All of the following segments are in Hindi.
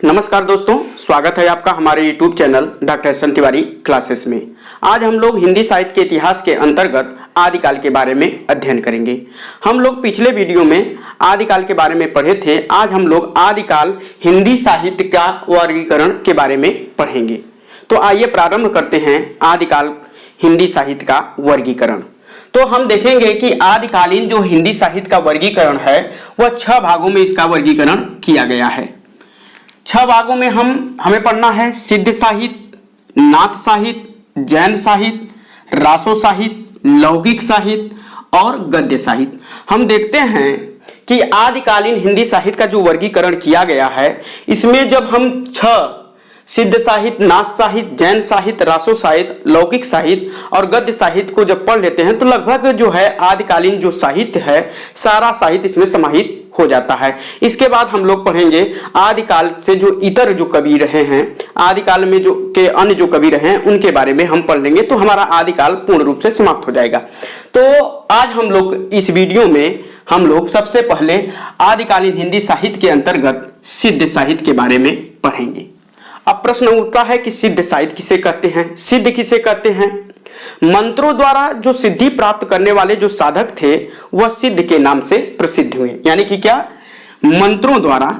नमस्कार दोस्तों, स्वागत है आपका हमारे YouTube channel doctor S N Tiwari classes में। आज हम लोग हिंदी साहित्य के इतिहास के अंतर्गत आदिकाल के बारे में अध्ययन करेंगे। हम लोग पिछले वीडियो में आदिकाल के बारे में पढ़े थे। आज हम लोग आदिकाल हिंदी साहित्य का वर्गीकरण के बारे में पढ़ेंगे। तो आइए प्रारंभ करते हैं आदिकाल हिंदी साहित्य का वर्गीकरण। तो हम देखेंगे कि आदिकालीन जो हिंदी साहित्य का वर्गीकरण है वह 6 भागों में इसका वर्गीकरण किया गया है। 6 भागों में हमें पढ़ना है सिद्ध साहित्य, नाथ साहित्य, जैन साहित्य, रासो साहित्य, लौकिक साहित्य और गद्य साहित्य। हम देखते हैं कि आदिकालीन हिंदी साहित्य का जो वर्गीकरण किया गया है, इसमें जब हम 6 सिद्ध साहित्य, नाथ साहित्य, जैन साहित्य, रासो साहित्य, लौकिक साहित्य और गद्य साहित्य को जब पढ़ लेते हैं तो लगभग जो है आदिकालीन जो साहित्य है सारा साहित्य इसमें समाहित हो जाता है। इसके बाद हम लोग पढ़ेंगे आदिकाल से जो इतर जो कवि रहे हैं, आदिकाल में जो के अन्य जो कवि रहे हैं उनके बारे में हम पढ़ लेंगे, तो हमारा आदिकाल पूर्ण रूप से समाप्त हो जाएगा। तो आज हम लोग इस वीडियो में हम लोग सबसे पहले आदिकालीन हिंदी साहित्य के अंतर्गत सिद्ध साहित्य के बारे में पढ़ेंगे। अब प्रश्न उठता है कि सिद्ध साहित्य किसे कहते हैं, सिद्ध किसे कहते हैं? मंत्रों द्वारा जो सिद्धि प्राप्त करने वाले जो साधक थे वह सिद्ध के नाम से प्रसिद्ध हुए। यानी कि क्या? मंत्रों द्वारा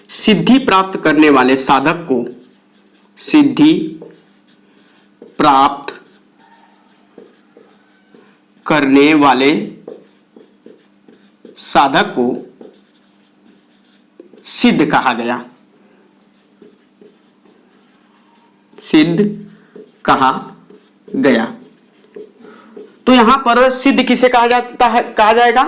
सिद्धि प्राप्त करने वाले साधक को सिद्धि प्राप्त करने वाले साधक को सिद्ध कहा गया, सिद्ध कहा गया। तो यहां पर सिद्ध किसे कहा जाता है? कहा जाएगा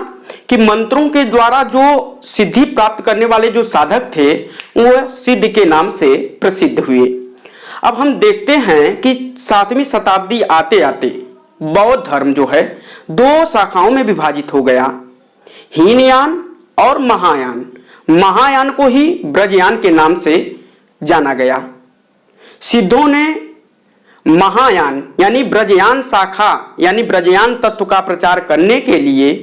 कि मंत्रों के द्वारा जो सिद्धि प्राप्त करने वाले जो साधक थे वह सिद्ध के नाम से प्रसिद्ध हुए। अब हम देखते हैं कि 7वीं शताब्दी आते आते बौद्ध धर्म जो है 2 शाखाओं में विभाजित हो गया, हीनयान और महायान। महायान को ही ब्रजयान के नाम से जाना गया। सिद्धों ने महायान यानी ब्रजयान शाखा यानी ब्रजयान तत्व का प्रचार करने के लिए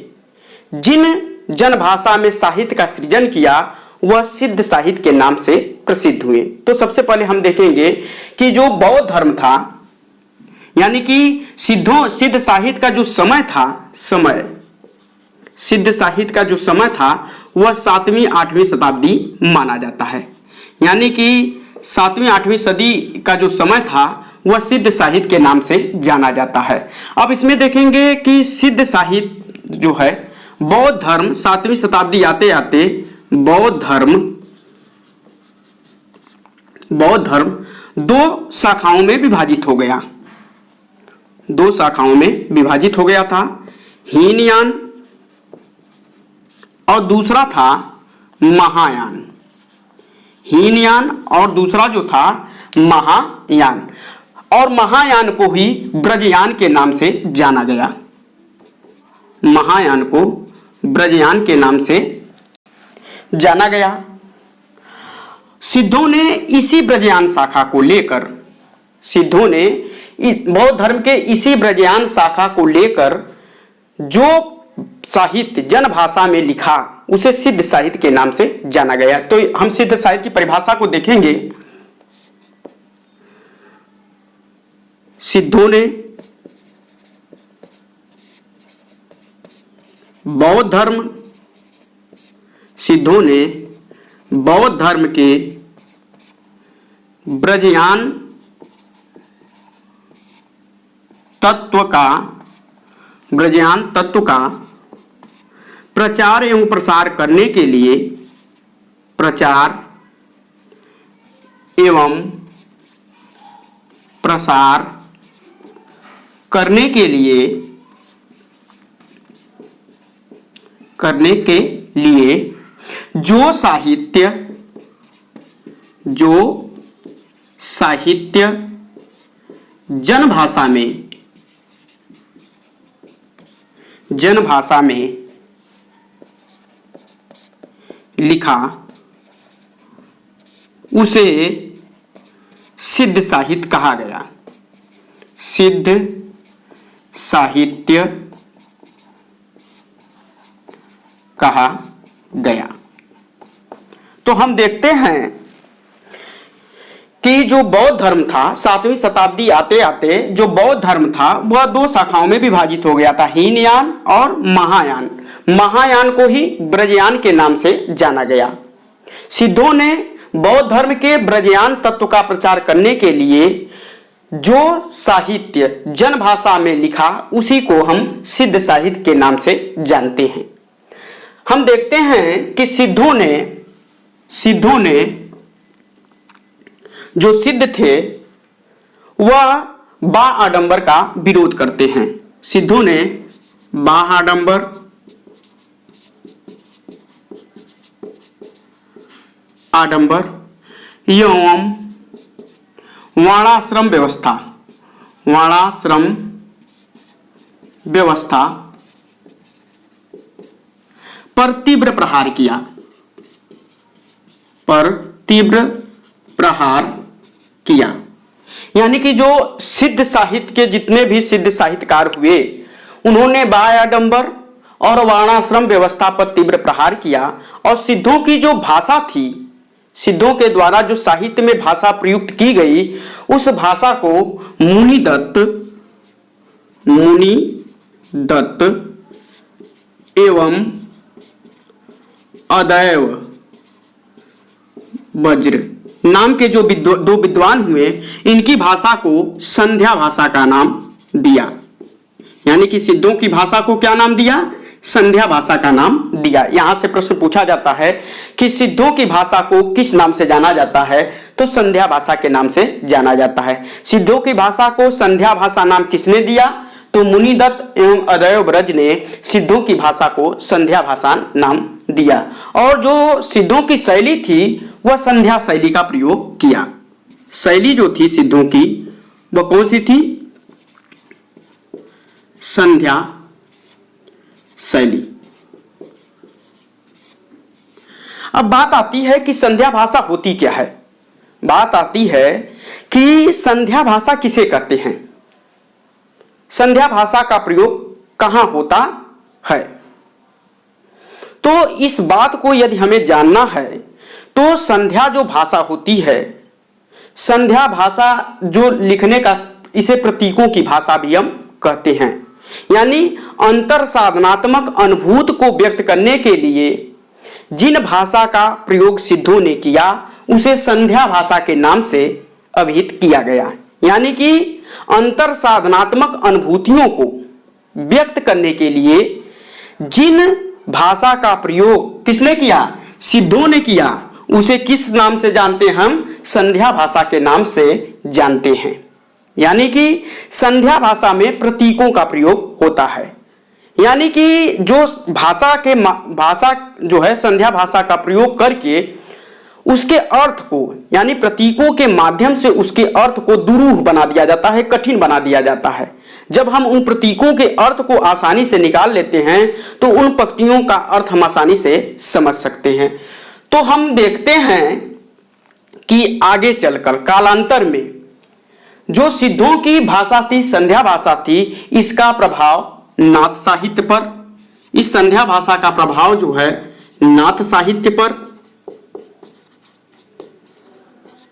जिन जनभाषा में साहित्य का सृजन किया वह सिद्ध साहित्य के नाम से प्रसिद्ध हुए। तो सबसे पहले हम देखेंगे कि जो बौद्ध धर्म था यानी कि सिद्ध साहित्य का जो समय था, सिद्ध साहित्य का जो समय था वह 7वीं 8वीं शताब्दी माना जाता है। यानी कि 7वीं 8वीं सदी का जो समय था वह सिद्ध साहित्य के नाम से जाना जाता है। अब इसमें देखेंगे कि सिद्ध साहित्य जो है बौद्ध धर्म 7वीं शताब्दी आते आते बौद्ध धर्म 2 शाखाओं में विभाजित हो गया। 2 शाखाओं में विभाजित हो गया था, हीनयान और दूसरा था महायान। हीनयान और दूसरा जो था महायान, और महायान को ही ब्रजयान के नाम से जाना गया। महायान को ब्रजयान के नाम से जाना गया। सिद्धों ने इसी ब्रजयान शाखा को लेकर बौद्ध धर्म के इसी ब्रजयान शाखा को लेकर जो साहित्य जन भाषा में लिखा उसे सिद्ध साहित्य के नाम से जाना गया। तो हम सिद्ध साहित्य की परिभाषा को देखेंगे। सिद्धों ने बौद्ध धर्म के ब्रजयान तत्व का प्रचार एवं प्रसार करने के लिए जो साहित्य जनभाषा में लिखा उसे सिद्ध साहित्य कहा गया। सिद्ध साहित्य कहा गया। तो हम देखते हैं कि जो बौद्ध धर्म था 7वीं शताब्दी आते आते जो बौद्ध धर्म था वह 2 शाखाओं में विभाजित हो गया था, हीनयान और महायान। महायान को ही ब्रजयान के नाम से जाना गया। सिद्धों ने बौद्ध धर्म के ब्रजयान तत्व का प्रचार करने के लिए जो साहित्य जन भाषा में लिखा उसी को हम सिद्ध साहित्य के नाम से जानते हैं। हम देखते हैं कि सिद्धों ने जो सिद्ध थे वह बा आडंबर का विरोध करते हैं। सिद्धों ने बा आडंबर एवं वर्णाश्रम व्यवस्था पर तीव्र प्रहार किया। यानी कि जो सिद्ध साहित्य के जितने भी सिद्ध साहित्यकार हुए उन्होंने बाह्य आडंबर और वर्णाश्रम व्यवस्था पर तीव्र प्रहार किया। और सिद्धों की जो भाषा थी, सिद्धों के द्वारा जो साहित्य में भाषा प्रयुक्त की गई उस भाषा को मुनिदत्त एवं अदैव वज्र नाम के जो 2 विद्वान हुए, इनकी भाषा को संध्या भाषा का नाम दिया। यानी कि सिद्धों की भाषा को क्या नाम दिया? संध्या भाषा का नाम दिया। यहां से प्रश्न पूछा जाता है कि सिद्धों की भाषा को किस नाम से जाना जाता है, तो संध्या भाषा के नाम से जाना जाता है। सिद्धों की भाषा को संध्या भाषा नाम किसने दिया? तो मुनिदत्त एवं अदैव व्रज ने सिद्धों की भाषा को संध्या भाषा नाम दिया। और जो सिद्धों की शैली थी वह संध्या शैली का प्रयोग किया। शैली जो थी सिद्धों की वह कौन सी थी? संध्या शैली। अब बात आती है कि संध्या भाषा होती क्या है। बात आती है कि संध्या भाषा किसे कहते हैं, संध्या भाषा का प्रयोग कहां होता है। तो इस बात को यदि हमें जानना है तो संध्या जो भाषा होती है, संध्या भाषा जो लिखने का, इसे प्रतीकों की भाषा भी हम कहते हैं। यानी अंतर साधनात्मक अनुभूत को व्यक्त करने के लिए जिन भाषा का प्रयोग सिद्धों ने किया उसे संध्या भाषा के नाम से अभिहित किया गया। यानी कि अंतर साधनात्मक अनुभूतियों को व्यक्त करने के लिए जिन भाषा का प्रयोग किसने किया? सिद्धों ने किया। उसे किस नाम से जानते हैं हम? संध्या भाषा के नाम से जानते हैं। यानी कि संध्या भाषा में प्रतीकों का प्रयोग होता है। यानी कि जो भाषा जो है संध्या भाषा का प्रयोग करके उसके अर्थ को, यानी प्रतीकों के माध्यम से उसके अर्थ को दुरूह बना दिया जाता है, कठिन बना दिया जाता है। जब हम उन प्रतीकों के अर्थ को आसानी से निकाल लेते हैं तो उन पंक्तियों का अर्थ हम आसानी से समझ सकते हैं। तो हम देखते हैं कि आगे चलकर कालांतर में जो सिद्धों की भाषा थी, संध्या भाषा थी, इसका प्रभाव नाथ साहित्य पर, इस संध्या भाषा का प्रभाव जो है नाथ साहित्य पर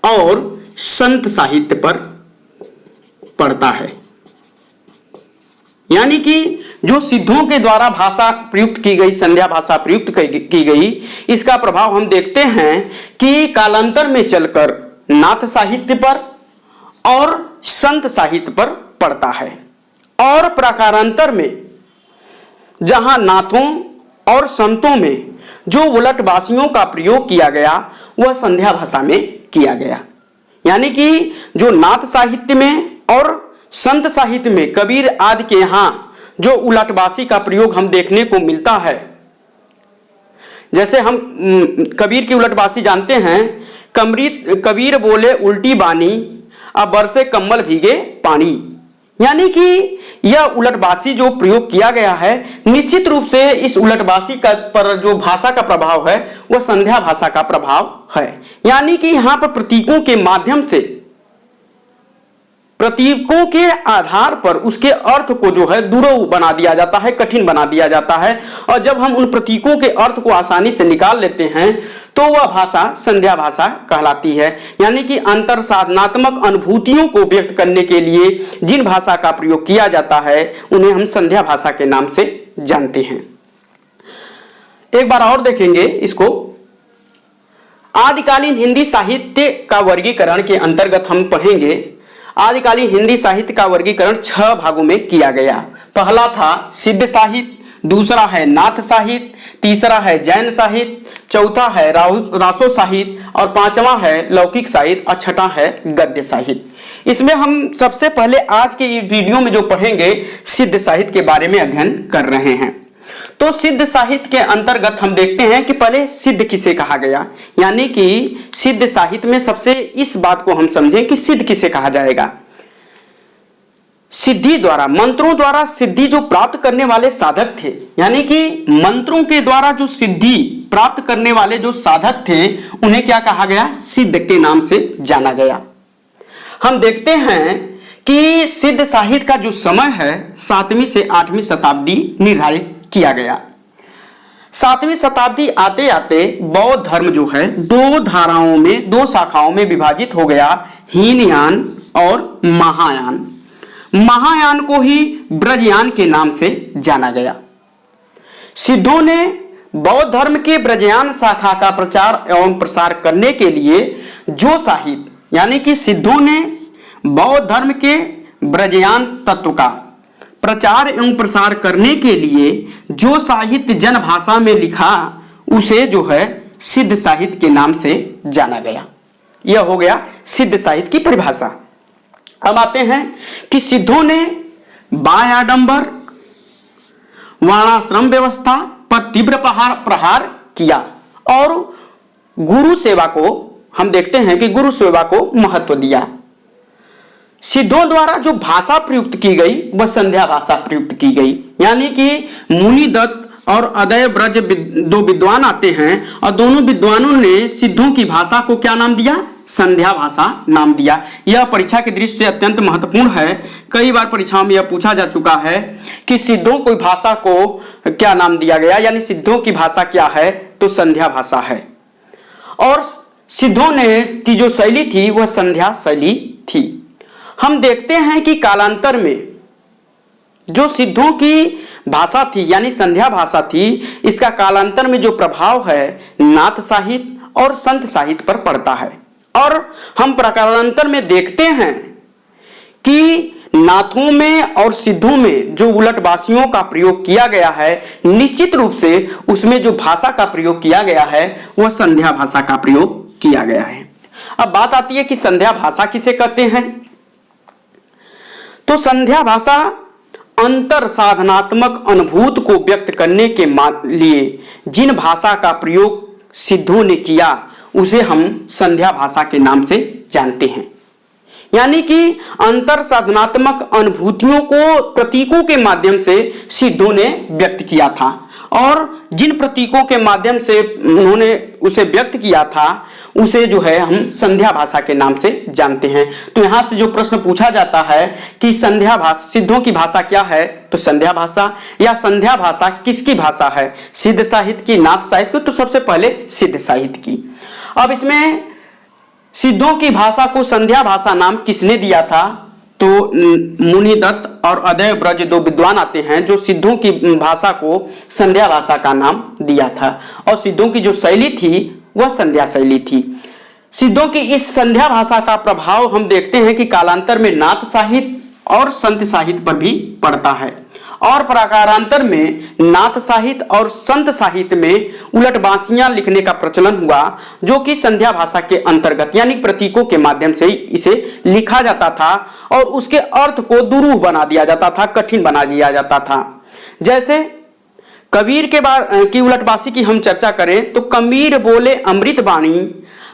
और संत साहित्य पर पड़ता है। यानी कि जो सिद्धों के द्वारा भाषा प्रयुक्त की गई, संध्या भाषा प्रयुक्त की गई, इसका प्रभाव हम देखते हैं कि कालांतर में चलकर नाथ साहित्य पर और संत साहित्य पर पड़ता है। और प्रकारांतर में जहां नाथों और संतों में जो उलटवासियों का प्रयोग किया गया वह संध्या भाषा में किया गया। यानी कि जो नाथ साहित्य में और संत साहित्य में कबीर आदि के यहां जो उलटवासी का प्रयोग हम देखने को मिलता है, जैसे हम कबीर की उलटवासी जानते हैं, कबीर बोले उल्टी बानी अब बरसे कम्बल भीगे पानी। यानी कि यह उलटवासी जो प्रयोग किया गया है, निश्चित रूप से इस उलटवासी का पर जो भाषा का प्रभाव है वह संध्या भाषा का प्रभाव है। यानी कि यहां पर प्रतीकों के माध्यम से प्रतीकों के आधार पर उसके अर्थ को जो है दुरूह बना दिया जाता है, कठिन बना दिया जाता है। और जब हम उन प्रतीकों के अर्थ को आसानी से निकाल लेते हैं तो वह भाषा संध्या भाषा कहलाती है। यानी कि अंतर साधनात्मक अनुभूतियों को व्यक्त करने के लिए जिन भाषा का प्रयोग किया जाता है उन्हें हम संध्या भाषा के नाम से जानते हैं। एक बार और देखेंगे इसको। आदिकालीन हिंदी साहित्य का वर्गीकरण के अंतर्गत हम पढ़ेंगे। आदिकालीन हिंदी साहित्य का वर्गीकरण 6 भागों में किया गया। पहला था सिद्ध साहित्य, दूसरा है नाथ साहित्य, तीसरा है जैन साहित्य, चौथा है रासो साहित्य और पांचवा है लौकिक साहित्य और छठा है गद्य साहित्य। इसमें हम सबसे पहले आज के वीडियो में जो पढ़ेंगे सिद्ध साहित्य के बारे में अध्ययन कर रहे हैं। तो सिद्ध साहित्य के अंतर्गत हम देखते हैं कि पहले सिद्ध किसे कहा गया, यानी कि सिद्ध साहित्य में सबसे इस बात को हम समझें कि सिद्ध किसे कहा जाएगा। सिद्धि द्वारा, मंत्रों द्वारा सिद्धि जो प्राप्त करने वाले साधक थे, यानी कि मंत्रों के द्वारा जो सिद्धि प्राप्त करने वाले जो साधक थे उन्हें क्या कहा गया, सिद्ध के नाम से जाना गया। हम देखते हैं कि सिद्ध साहित्य का जो समय है 7वीं से 8वीं शताब्दी निर्धारित किया गया। 7वीं शताब्दी आते आते बौद्ध धर्म जो है 2 धाराओं में, 2 शाखाओं में विभाजित हो गया, हीनयान और महायान। महायान को ही ब्रजयान के नाम से जाना गया। सिद्धों ने बौद्ध धर्म के ब्रजयान शाखा का प्रचार एवं प्रसार करने के लिए जो साहित्य, यानी कि सिद्धों ने बौद्ध धर्म के ब्रजयान तत्व का प्रचार एवं प्रसार करने के लिए जो साहित्य जन भाषा में लिखा उसे जो है सिद्ध साहित्य के नाम से जाना गया। यह हो गया सिद्ध साहित्य की परिभाषा। अब आते हैं कि सिद्धों ने बाह्य आडंबर, वर्णाश्रम व्यवस्था पर तीव्र प्रहार किया और गुरु सेवा को, हम देखते हैं कि गुरु सेवा को महत्व दिया। सिद्धों द्वारा जो भाषा प्रयुक्त की गई वह संध्या भाषा प्रयुक्त की गई, यानी कि मुनि दत्त और अदय ब्रज 2 विद्वान आते हैं और दोनों विद्वानों ने सिद्धों की भाषा को क्या नाम दिया, संध्या भाषा नाम दिया। यह परीक्षा की दृष्टि से अत्यंत महत्वपूर्ण है। कई बार परीक्षाओं में यह पूछा जा चुका है कि सिद्धों की भाषा को क्या नाम दिया गया, यानी सिद्धों की भाषा क्या है, तो संध्या भाषा है। और सिद्धों ने की जो शैली थी वह संध्या शैली थी। हम देखते हैं कि कालांतर में जो सिद्धों की भाषा थी यानी संध्या भाषा थी, इसका कालांतर में जो प्रभाव है नाथ साहित्य और संत साहित्य पर पड़ता है। और हम प्रकारांतर में देखते हैं कि नाथों में और सिद्धों में जो उलटवासियों का प्रयोग किया गया है, निश्चित रूप से उसमें जो भाषा का प्रयोग किया गया है वह संध्या भाषा का प्रयोग किया गया है। अब बात आती है कि संध्या भाषा किसे कहते हैं। तो संध्या भाषा अंतर साधनात्मक अनुभूत को व्यक्त करने के लिए जिन भाषा का प्रयोग सिद्धों ने किया उसे हम संध्या भाषा के नाम से जानते हैं। यानी कि अंतर साधनात्मक अनुभूतियों को प्रतीकों के माध्यम से सिद्धों ने व्यक्त किया था और जिन प्रतीकों के माध्यम से उन्होंने उसे व्यक्त किया था उसे जो है हम संध्या भाषा के नाम से जानते हैं। तो यहां से जो प्रश्न पूछा जाता है कि संध्या भाषा, सिद्धों की भाषा क्या है, तो संध्या भाषा, या संध्या भाषा किसकी भाषा है, सिद्ध साहित्य की, नाथ साहित्य की, तो सबसे पहले सिद्ध साहित्य की। अब इसमें सिद्धों की भाषा को संध्या भाषा नाम किसने दिया था, तो मुनि दत्त और अदय ब्रज 2 विद्वान आते हैं जो सिद्धों की भाषा को संध्या भाषा का नाम दिया था। और सिद्धों की जो शैली थी वह संध्या शैली थी। सिद्धों की इस संध्या भाषा का प्रभाव हम देखते हैं कि कालांतर में नाथ साहित्य और संत साहित्य पर भी पड़ता है और प्रकारांतर में नाथ साहित्य और संत साहित्य में उलटवासियां लिखने का प्रचलन हुआ जो कि संध्या भाषा के अंतर्गत यानी प्रतीकों के माध्यम से इसे लिखा जाता था और उसके अर्थ को दुरूह बना दिया जाता था, कठिन बना दिया जाता था। जैसे कबीर के की उलटवासी की हम चर्चा करें तो कबीर बोले अमृत वाणी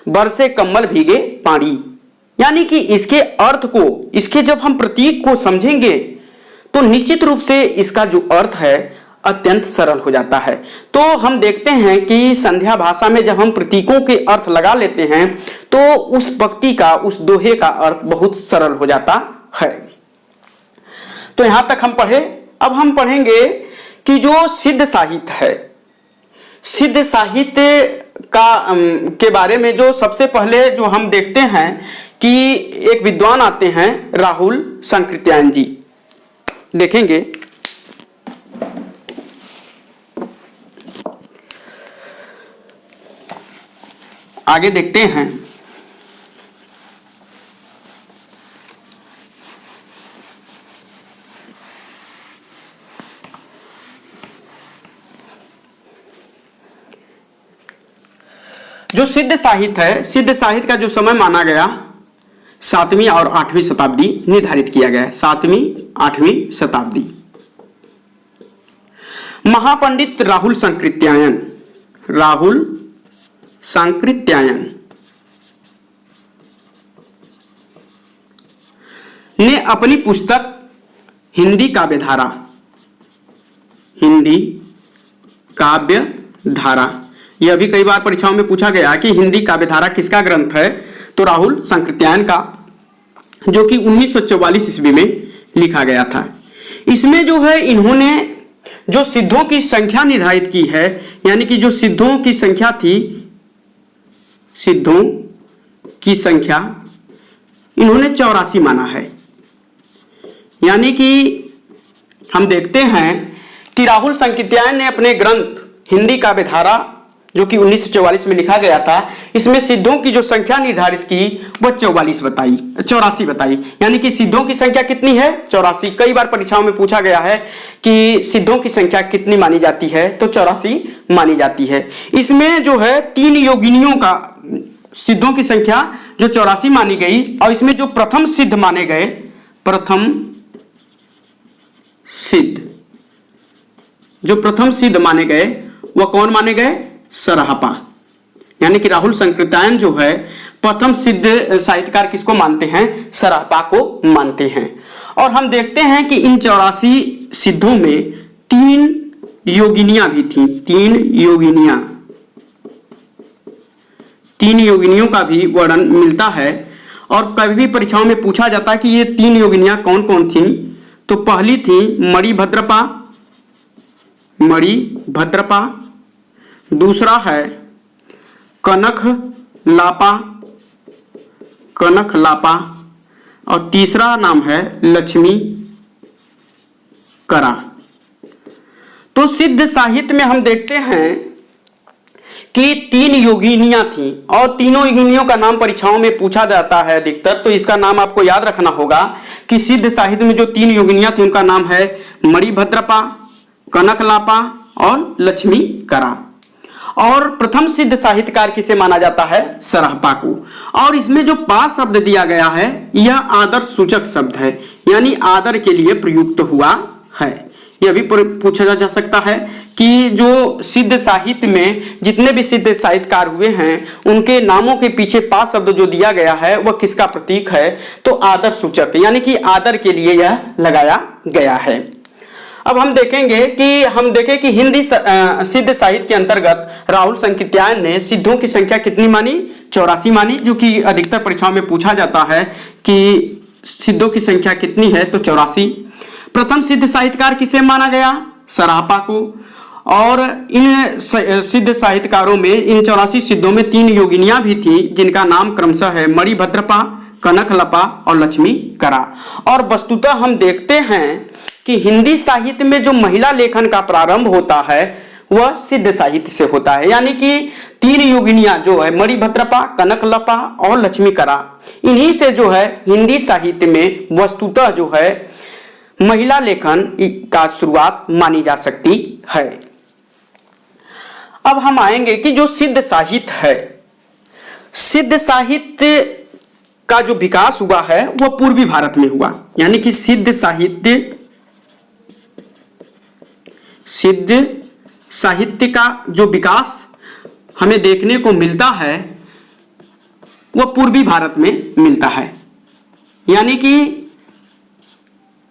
बरसे कम्मल भीगे पानी, यानी कि इसके अर्थ को, इसके जब हम प्रतीक को समझेंगे तो निश्चित रूप से इसका जो अर्थ है अत्यंत सरल हो जाता है। तो हम देखते हैं कि संध्या भाषा में जब हम प्रतीकों के अर्थ लगा लेते हैं तो उस पंक्ति का, उस दोहे का अर्थ बहुत सरल हो जाता है। तो यहां तक हम पढ़े। अब हम पढ़ेंगे कि जो सिद्ध साहित्य है, सिद्ध साहित्य के बारे में जो सबसे पहले जो हम देखते हैं कि एक विद्वान आते हैं राहुल संकृत्यायन जी। देखेंगे आगे देखते हैं। जो सिद्ध साहित्य है, सिद्ध साहित्य का जो समय माना गया 7वीं और 8वीं शताब्दी निर्धारित किया गया है। 7वीं 8वीं शताब्दी। महापंडित राहुल संकृत्यायन, राहुल संकृत्यायन ने अपनी पुस्तक हिंदी काव्यधारा, हिंदी काव्यधारा, यह भी कई बार परीक्षाओं में पूछा गया कि हिंदी काव्यधारा किसका ग्रंथ है, तो राहुल संकृत्यायन का, जो कि 1944 ईस्वी में लिखा गया था। इसमें जो है इन्होंने जो सिद्धों की संख्या निर्धारित की है, यानी कि जो सिद्धों की संख्या थी, सिद्धों की संख्या इन्होंने 84 माना है। यानी कि हम देखते हैं कि राहुल संकृत्यायन ने अपने ग्रंथ हिंदी काव्यधारा, जो कि 1944 में लिखा गया था, इसमें सिद्धों की जो संख्या निर्धारित की वह 84 बताई। यानी कि सिद्धों की संख्या कितनी है? 84। कई बार परीक्षाओं में पूछा गया है कि सिद्धों की संख्या कितनी मानी जाती है, तो 84 मानी जाती है। इसमें जो है 3 योगिनियों का, सिद्धों की संख्या जो 84 मानी गई, और इसमें जो प्रथम सिद्ध माने गए, प्रथम सिद्ध माने गए वह कौन माने गए? सराहपा। यानी कि राहुल संकृत्यायन जो है प्रथम सिद्ध साहित्यकार किसको मानते हैं? सराहपा को मानते हैं। और हम देखते हैं कि इन 84 सिद्धों में 3 योगिनियां भी थी, 3 योगिनियों का भी वर्णन मिलता है। और कभी भी परीक्षाओं में पूछा जाता है कि ये 3 योगिनियां कौन कौन थी, तो पहली थी मणिभद्रपा, दूसरा है कनक लापा, और तीसरा नाम है लक्ष्मी करा। तो सिद्ध साहित्य में हम देखते हैं कि 3 योगिनियां थीं, और तीनों योगिनियों का नाम परीक्षाओं में पूछा जाता है अधिकतर। तो इसका नाम आपको याद रखना होगा कि सिद्ध साहित्य में जो 3 योगिनियां थी उनका नाम है मणिभद्रपा, कनकलापा और लक्ष्मी करा। और प्रथम सिद्ध साहित्यकार किसे माना जाता है? सराहपा को। और इसमें जो पा शब्द दिया गया है यह आदर सूचक शब्द है, यानी आदर के लिए प्रयुक्त हुआ है। यह भी पूछा जा सकता है कि जो सिद्ध साहित्य में जितने भी सिद्ध साहित्यकार हुए हैं उनके नामों के पीछे पा शब्द जो दिया गया है वह किसका प्रतीक है? तो आदर सूचक, यानी कि आदर के लिए यह लगाया गया है। अब हम देखेंगे कि हिंदी सिद्ध साहित्य के अंतर्गत राहुल संकृत्यायन ने सिद्धों की संख्या कितनी मानी? 84 मानी, जो कि अधिकतर परीक्षाओं में पूछा जाता है कि सिद्धों की संख्या कितनी है, तो 84। प्रथम सिद्ध साहित्यकार किसे माना गया? सराहपा को। और इन सिद्ध साहित्यकारों में, इन 84 सिद्धों में 3 योगिनियां भी थी, जिनका नाम क्रमशः है मणिभद्रपा, कनकलपा और लक्ष्मी करा। और वस्तुतः हम देखते हैं कि हिंदी साहित्य में जो महिला लेखन का प्रारंभ होता है वह सिद्ध साहित्य से होता है। यानी कि 3 योगिनियां जो है मणिभद्रपा, कनकलपा और लक्ष्मी करा, इन्हीं से जो है हिंदी साहित्य में वस्तुतः जो है महिला लेखन का शुरुआत मानी जा सकती है। अब हम आएंगे कि जो सिद्ध साहित्य है, सिद्ध साहित्य का जो विकास हुआ है वह पूर्वी भारत में हुआ। यानी कि सिद्ध साहित्य का जो विकास हमें देखने को मिलता है वह पूर्वी भारत में मिलता है। यानी कि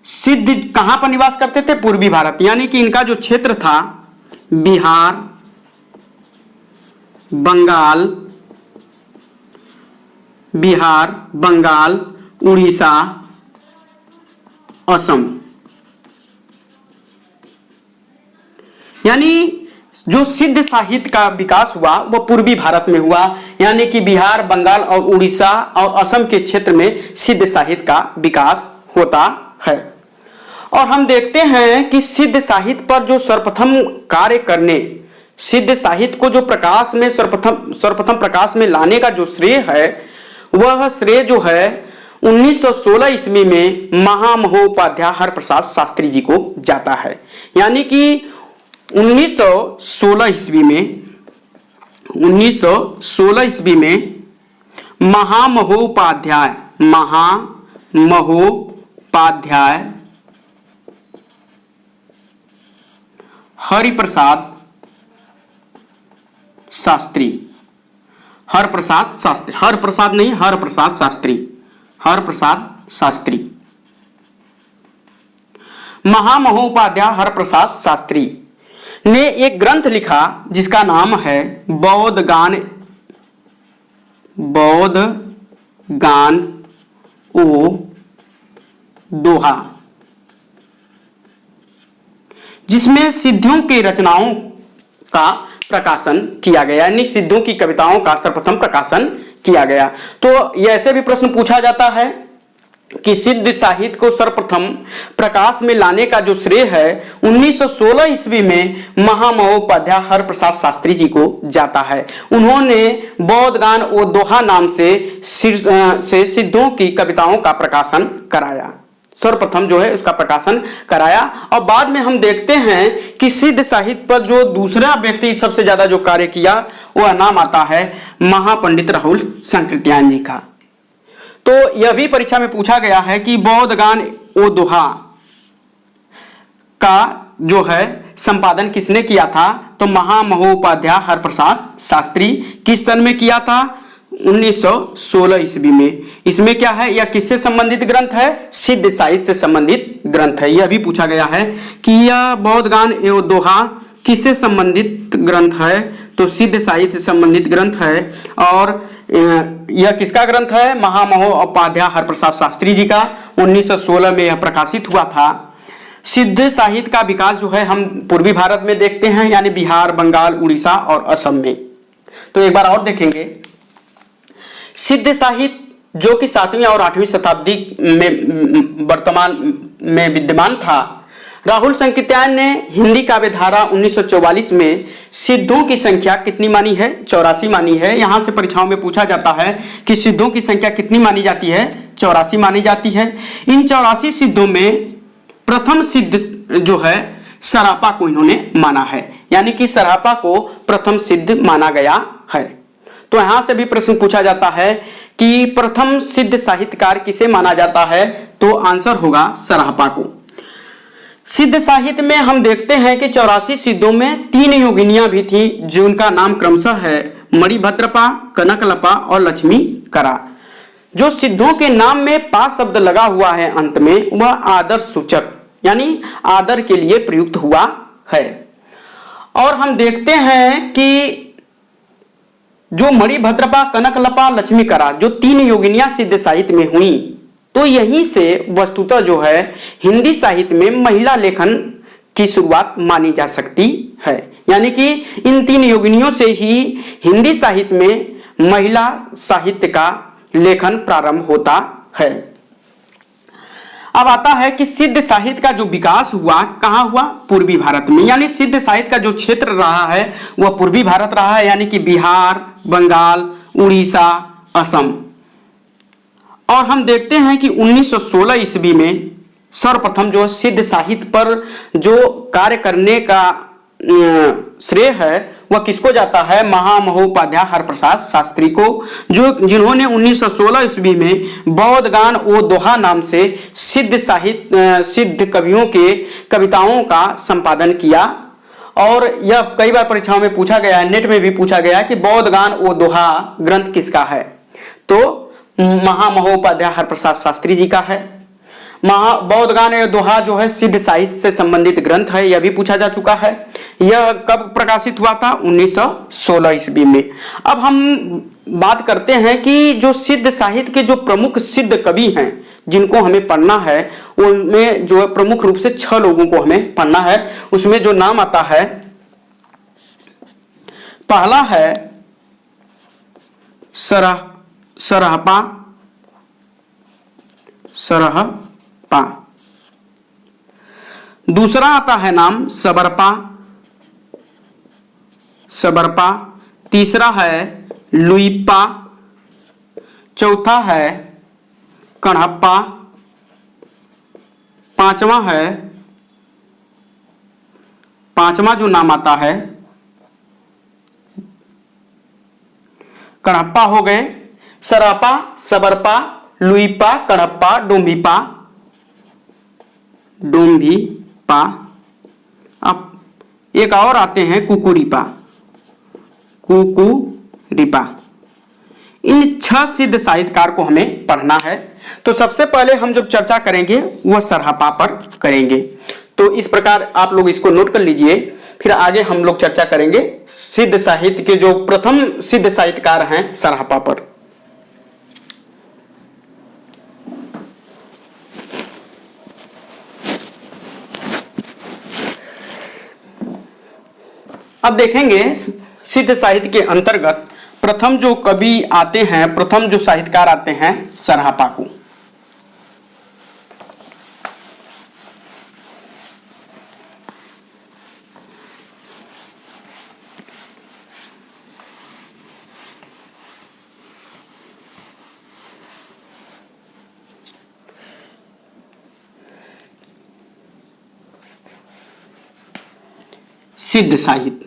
सिद्ध कहां पर निवास करते थे? पूर्वी भारत। यानी कि इनका जो क्षेत्र था बिहार, बंगाल, उड़ीसा, असम। यानी जो सिद्ध साहित्य का विकास हुआ वह पूर्वी भारत में हुआ, यानी कि बिहार, बंगाल और उड़ीसा और असम के क्षेत्र में सिद्ध साहित्य का विकास होता है। और हम देखते हैं कि सिद्ध साहित्य पर जो सर्वप्रथम कार्य करने, सिद्ध साहित्य को जो प्रकाश में सर्वप्रथम प्रकाश में लाने का जो श्रेय है, वह श्रेय जो है 1916 ईस्वी में महामहोपाध्याय हरप्रसाद शास्त्री जी को जाता है। यानी कि 1916 ईस्वी में महामहोपाध्याय हरिप्रसाद शास्त्री, हरप्रसाद शास्त्री, महामहोपाध्याय हरप्रसाद शास्त्री ने एक ग्रंथ लिखा जिसका नाम है बौद्ध गान ओ दोहा, जिसमें सिद्धों की रचनाओं का प्रकाशन किया गया, यानी सिद्धों की कविताओं का सर्वप्रथम प्रकाशन किया गया। तो ऐसे भी प्रश्न पूछा जाता है कि सिद्ध साहित्य को सर्वप्रथम प्रकाश में लाने का जो श्रेय है 1916 ईस्वी में महामहोपाध्याय हरप्रसाद शास्त्री जी को जाता है। उन्होंने बौद्ध गान ओ दोहा नाम से सिद्धों की कविताओं का प्रकाशन कराया, सर्वप्रथम जो है उसका प्रकाशन कराया। और बाद में हम देखते हैं कि सिद्ध साहित्य पर जो दूसरा व्यक्ति सबसे ज्यादा जो कार्य किया वह नाम आता है महापंडित राहुल संकृत्यायन जी का। तो यह भी परीक्षा में पूछा गया है कि बौद्ध गान ओ दोहा का जो है संपादन किसने किया था, तो महामहोपाध्याय हरप्रसाद शास्त्री। किस सन में किया था, 1916 ईस्वी में। इसमें क्या है, यह किससे संबंधित ग्रंथ है, सिद्ध साहित्य से संबंधित ग्रंथ है। यह भी पूछा गया है कि यह बौद्ध गान एवं दोहा किससे संबंधित ग्रंथ है, तो सिद्ध साहित्य से संबंधित ग्रंथ है। और यह किसका ग्रंथ है, महामहोपाध्याय हरप्रसाद शास्त्री जी का। 1916 में यह प्रकाशित हुआ था। सिद्ध साहित्य का विकास जो है हम पूर्वी भारत में देखते हैं, यानी बिहार, बंगाल, उड़ीसा और असम में। तो एक बार और देखेंगे, सिद्ध साहित्य जो कि 7वीं और 8वीं शताब्दी में वर्तमान में विद्यमान था, राहुल संकृत्यायन ने हिंदी काव्य धारा 1944 में सिद्धों की संख्या कितनी मानी है, 84 मानी है। यहां से परीक्षाओं में पूछा जाता है कि सिद्धों की संख्या कितनी मानी जाती है, 84 मानी जाती है। इन 84 सिद्धों में प्रथम सिद्ध जो है सरापा को इन्होंने माना है, यानी कि सरापा को प्रथम सिद्ध माना गया है। तो यहां से भी प्रश्न पूछा जाता है कि प्रथम सिद्ध साहित्यकार किसे माना जाता है, तो आंसर होगा सरापा को। सिद्ध साहित्य में हम देखते हैं कि 84 सिद्धों में 3 योगिनियां भी थी, जिनका नाम क्रमशः है मणिभद्रपा, कनकलपा और लक्ष्मीकरा। जो सिद्धों के नाम में पा शब्द लगा हुआ है अंत में, वह आदर सूचक यानी आदर के लिए प्रयुक्त हुआ है। और हम देखते हैं कि जो मणिभद्रपा, कनकलपा, लक्ष्मीकरा जो 3 योगिनियां सिद्ध साहित्य में हुई, तो यहीं से वस्तुतः जो है हिंदी साहित्य में महिला लेखन की शुरुआत मानी जा सकती है। यानी कि इन 3 योगिनियों से ही हिंदी साहित्य में महिला साहित्य का लेखन प्रारंभ होता है। अब आता है कि सिद्ध साहित्य का जो विकास हुआ कहाँ हुआ, पूर्वी भारत में। यानी सिद्ध साहित्य का जो क्षेत्र रहा है वह पूर्वी भारत रहा है, यानी कि बिहार, बंगाल, उड़ीसा, असम। और हम देखते हैं कि 1916 ईस्वी में सर्वप्रथम जो सिद्ध साहित्य पर जो कार्य करने का श्रेय है वह किसको जाता है, महामहोपाध्याय हरप्रसाद शास्त्री को, जिन्होंने 1916 ईस्वी में बौद्ध गान ओ दोहा नाम से सिद्ध कवियों के कविताओं का संपादन किया। और यह कई बार परीक्षाओं में पूछा गया है, नेट में भी पूछा गया कि बौद्ध गान ओ दोहा ग्रंथ किसका है, तो महामहोपाध्याय हरप्रसाद शास्त्री जी का है। बौद्ध गान ए दोहा जो है सिद्ध साहित्य से संबंधित ग्रंथ है, यह भी पूछा जा चुका है। यह कब प्रकाशित हुआ था, 1916 ईस्वी में। अब हम बात करते हैं कि जो सिद्ध साहित्य के जो प्रमुख सिद्ध कवि हैं, जिनको हमें पढ़ना है, उनमें जो है प्रमुख रूप से 6 लोगों को हमें पढ़ना है। उसमें जो नाम आता है, पहला है सरहपा, दूसरा आता है नाम सबरपा, तीसरा है लुइपा, चौथा है कणहप्पा, पांचवा जो नाम आता है कणहप्पा हो गए, सरहपा, सबरपा, लुइपा, कणहप्पा, डोम्भिपा। अब एक और आते हैं कुकुरिपा। इन 6 सिद्ध साहित्यकार को हमें पढ़ना है। तो सबसे पहले हम जब चर्चा करेंगे वह सरहपा पर करेंगे। तो इस प्रकार आप लोग इसको नोट कर लीजिए, फिर आगे हम लोग चर्चा करेंगे सिद्ध साहित्य के जो प्रथम सिद्ध साहित्यकार हैं सरहपा पर। अब देखेंगे सिद्ध साहित्य के अंतर्गत प्रथम जो कवि आते हैं, प्रथम जो साहित्यकार आते हैं सरहपा को। सिद्ध साहित्य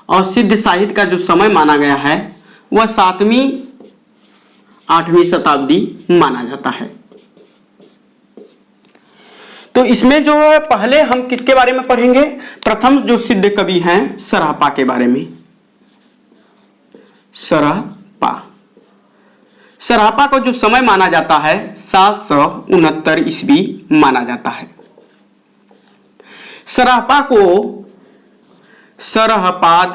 और सिद्ध साहित्य का जो समय माना गया है वह 7वीं 8वीं शताब्दी माना जाता है। तो इसमें जो है पहले हम किसके बारे में पढ़ेंगे, प्रथम जो सिद्ध कवि हैं सरहपा के बारे में। सरहपा को जो समय माना जाता है 769 ईस्वी माना जाता है। सरहपा को सरहपाद,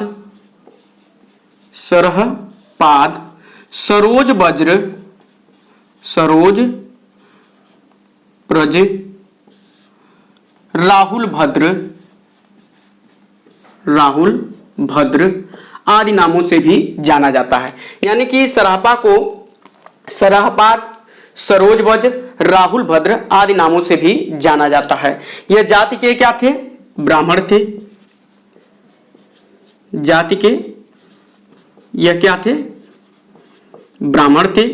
सरोज प्रज, राहुल भद्र आदि नामों से भी जाना जाता है। यानी कि सरहपा को सरहपाद, सरोजवज, राहुल भद्र आदि नामों से भी जाना जाता है। यह जाति के क्या थे, ब्राह्मण थे। जाति के यह क्या थे, ब्राह्मण थे।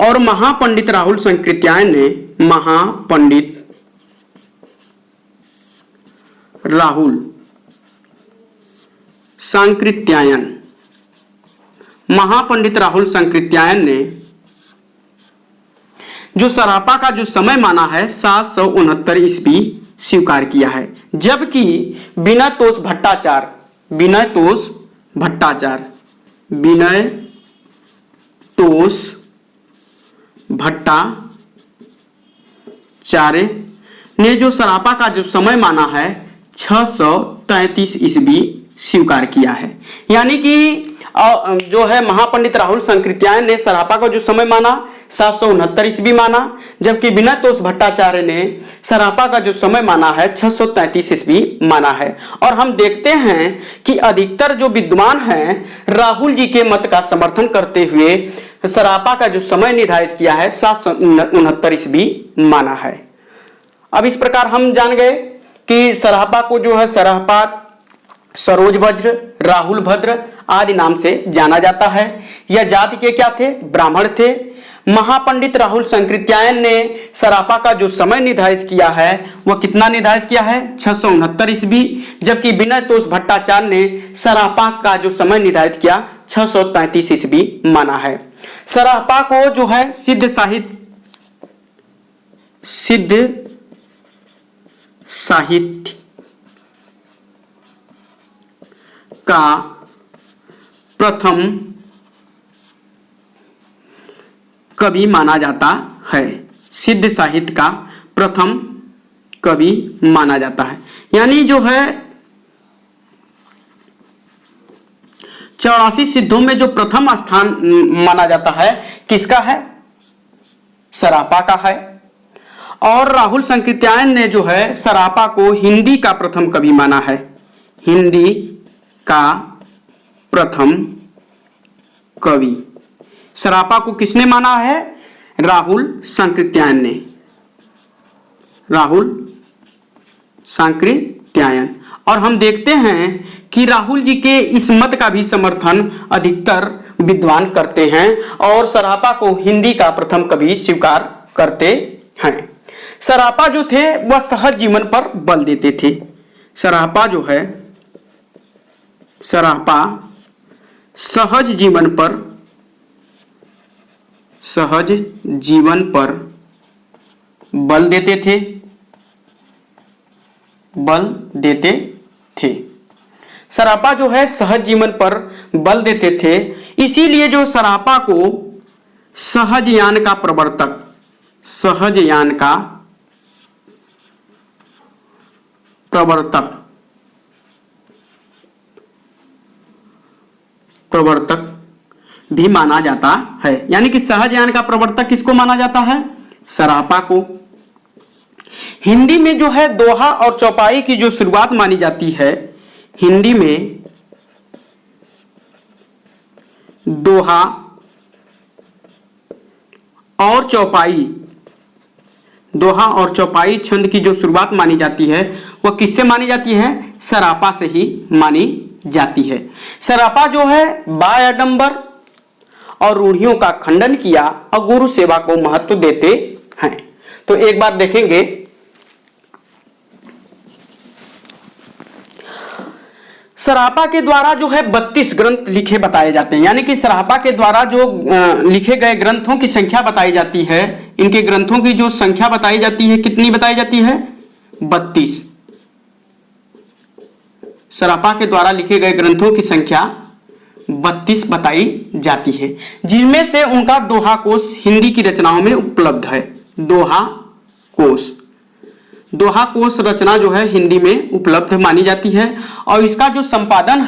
और महापंडित राहुल संकृत्यायन ने, महापंडित राहुल संकृत्यायन ने जो सरहपा का जो समय माना है 769 ईस्वी स्वीकार किया है। जबकि विनयतोष भट्टाचार्य ने जो सरहपा का जो समय माना है 633 ईस्वी स्वीकार किया है। यानी कि जो है महापंडित राहुल संकृत्यायन ने सरहपा का जो समय माना 769 ईस्वी माना, जबकि विनयतोष भट्टाचार्य ने सरहपा का जो समय माना है 633 ईस्वी माना है। और हम देखते हैं कि अधिकतर जो विद्वान हैं राहुल जी के मत का समर्थन करते हुए सरहपा का जो समय निर्धारित किया है 769 ईस्वी माना है। अब इस प्रकार हम जान गए कि सरहपा को जो है सरहपाद, सरोजवज्र, राहुल भद्र आदि नाम से जाना जाता है। यह जाति के क्या थे, ब्राह्मण थे। महापंडित राहुल संकृत्यायन ने सरहपा का जो समय निर्धारित किया है वह कितना निर्धारित किया है, 669 ईस्वी, जबकि विनयतोष भट्टाचार्य ने सरहपा का जो समय निर्धारित किया 633 ईस्वी माना है। सरहपा को जो है सिद्ध साहित्य का प्रथम कवि माना जाता है। सिद्ध साहित्य का प्रथम कवि माना जाता है। यानी जो है 84 सिद्धों में जो प्रथम स्थान माना जाता है किसका है? सरापा का है। और राहुल संकृत्यायन ने जो है सरापा को हिंदी का प्रथम कवि माना है। हिंदी का प्रथम कवि सरापा को किसने माना है? राहुल संकृत्यायन ने। राहुल सांकृत्यायन। और हम देखते हैं कि राहुल जी के इस मत का भी समर्थन अधिकतर विद्वान करते हैं और सरापा को हिंदी का प्रथम कवि स्वीकार करते हैं। सरापा जो थे वह सहज जीवन पर बल देते थे। सरापा जो है, सरापा सहज जीवन पर बल देते थे। सरापा जो है सहज जीवन पर बल देते थे, इसीलिए जो सरापा को सहजयान का प्रवर्तक भी माना जाता है। यानी कि सहजयान का प्रवर्तक किसको माना जाता है? सरापा को। हिंदी में जो है दोहा और चौपाई की जो शुरुआत मानी जाती है, हिंदी में दोहा और चौपाई छंद की जो शुरुआत मानी जाती है वह किससे मानी जाती है? सरापा से ही मानी जाती है। सरापा जो है बायाडंबर और रूढ़ियों का खंडन किया और गुरु सेवा को महत्व देते हैं। तो एक बार देखेंगे, सरापा के द्वारा जो है 32 ग्रंथ लिखे बताए जाते हैं। यानी कि सरापा के द्वारा जो लिखे गए ग्रंथों की संख्या बताई जाती है, इनके ग्रंथों की जो संख्या बताई जाती है, कितनी बताई जाती है? 32। सरापा के द्वारा लिखे गए ग्रंथों की संख्या 32 बताई जाती है, जिनमें से उनका दोहा कोश हिंदी की रचनाओं में उपलब्ध है। दोहा कोश रचना जो है हिंदी में उपलब्ध मानी जाती है और इसका जो संपादन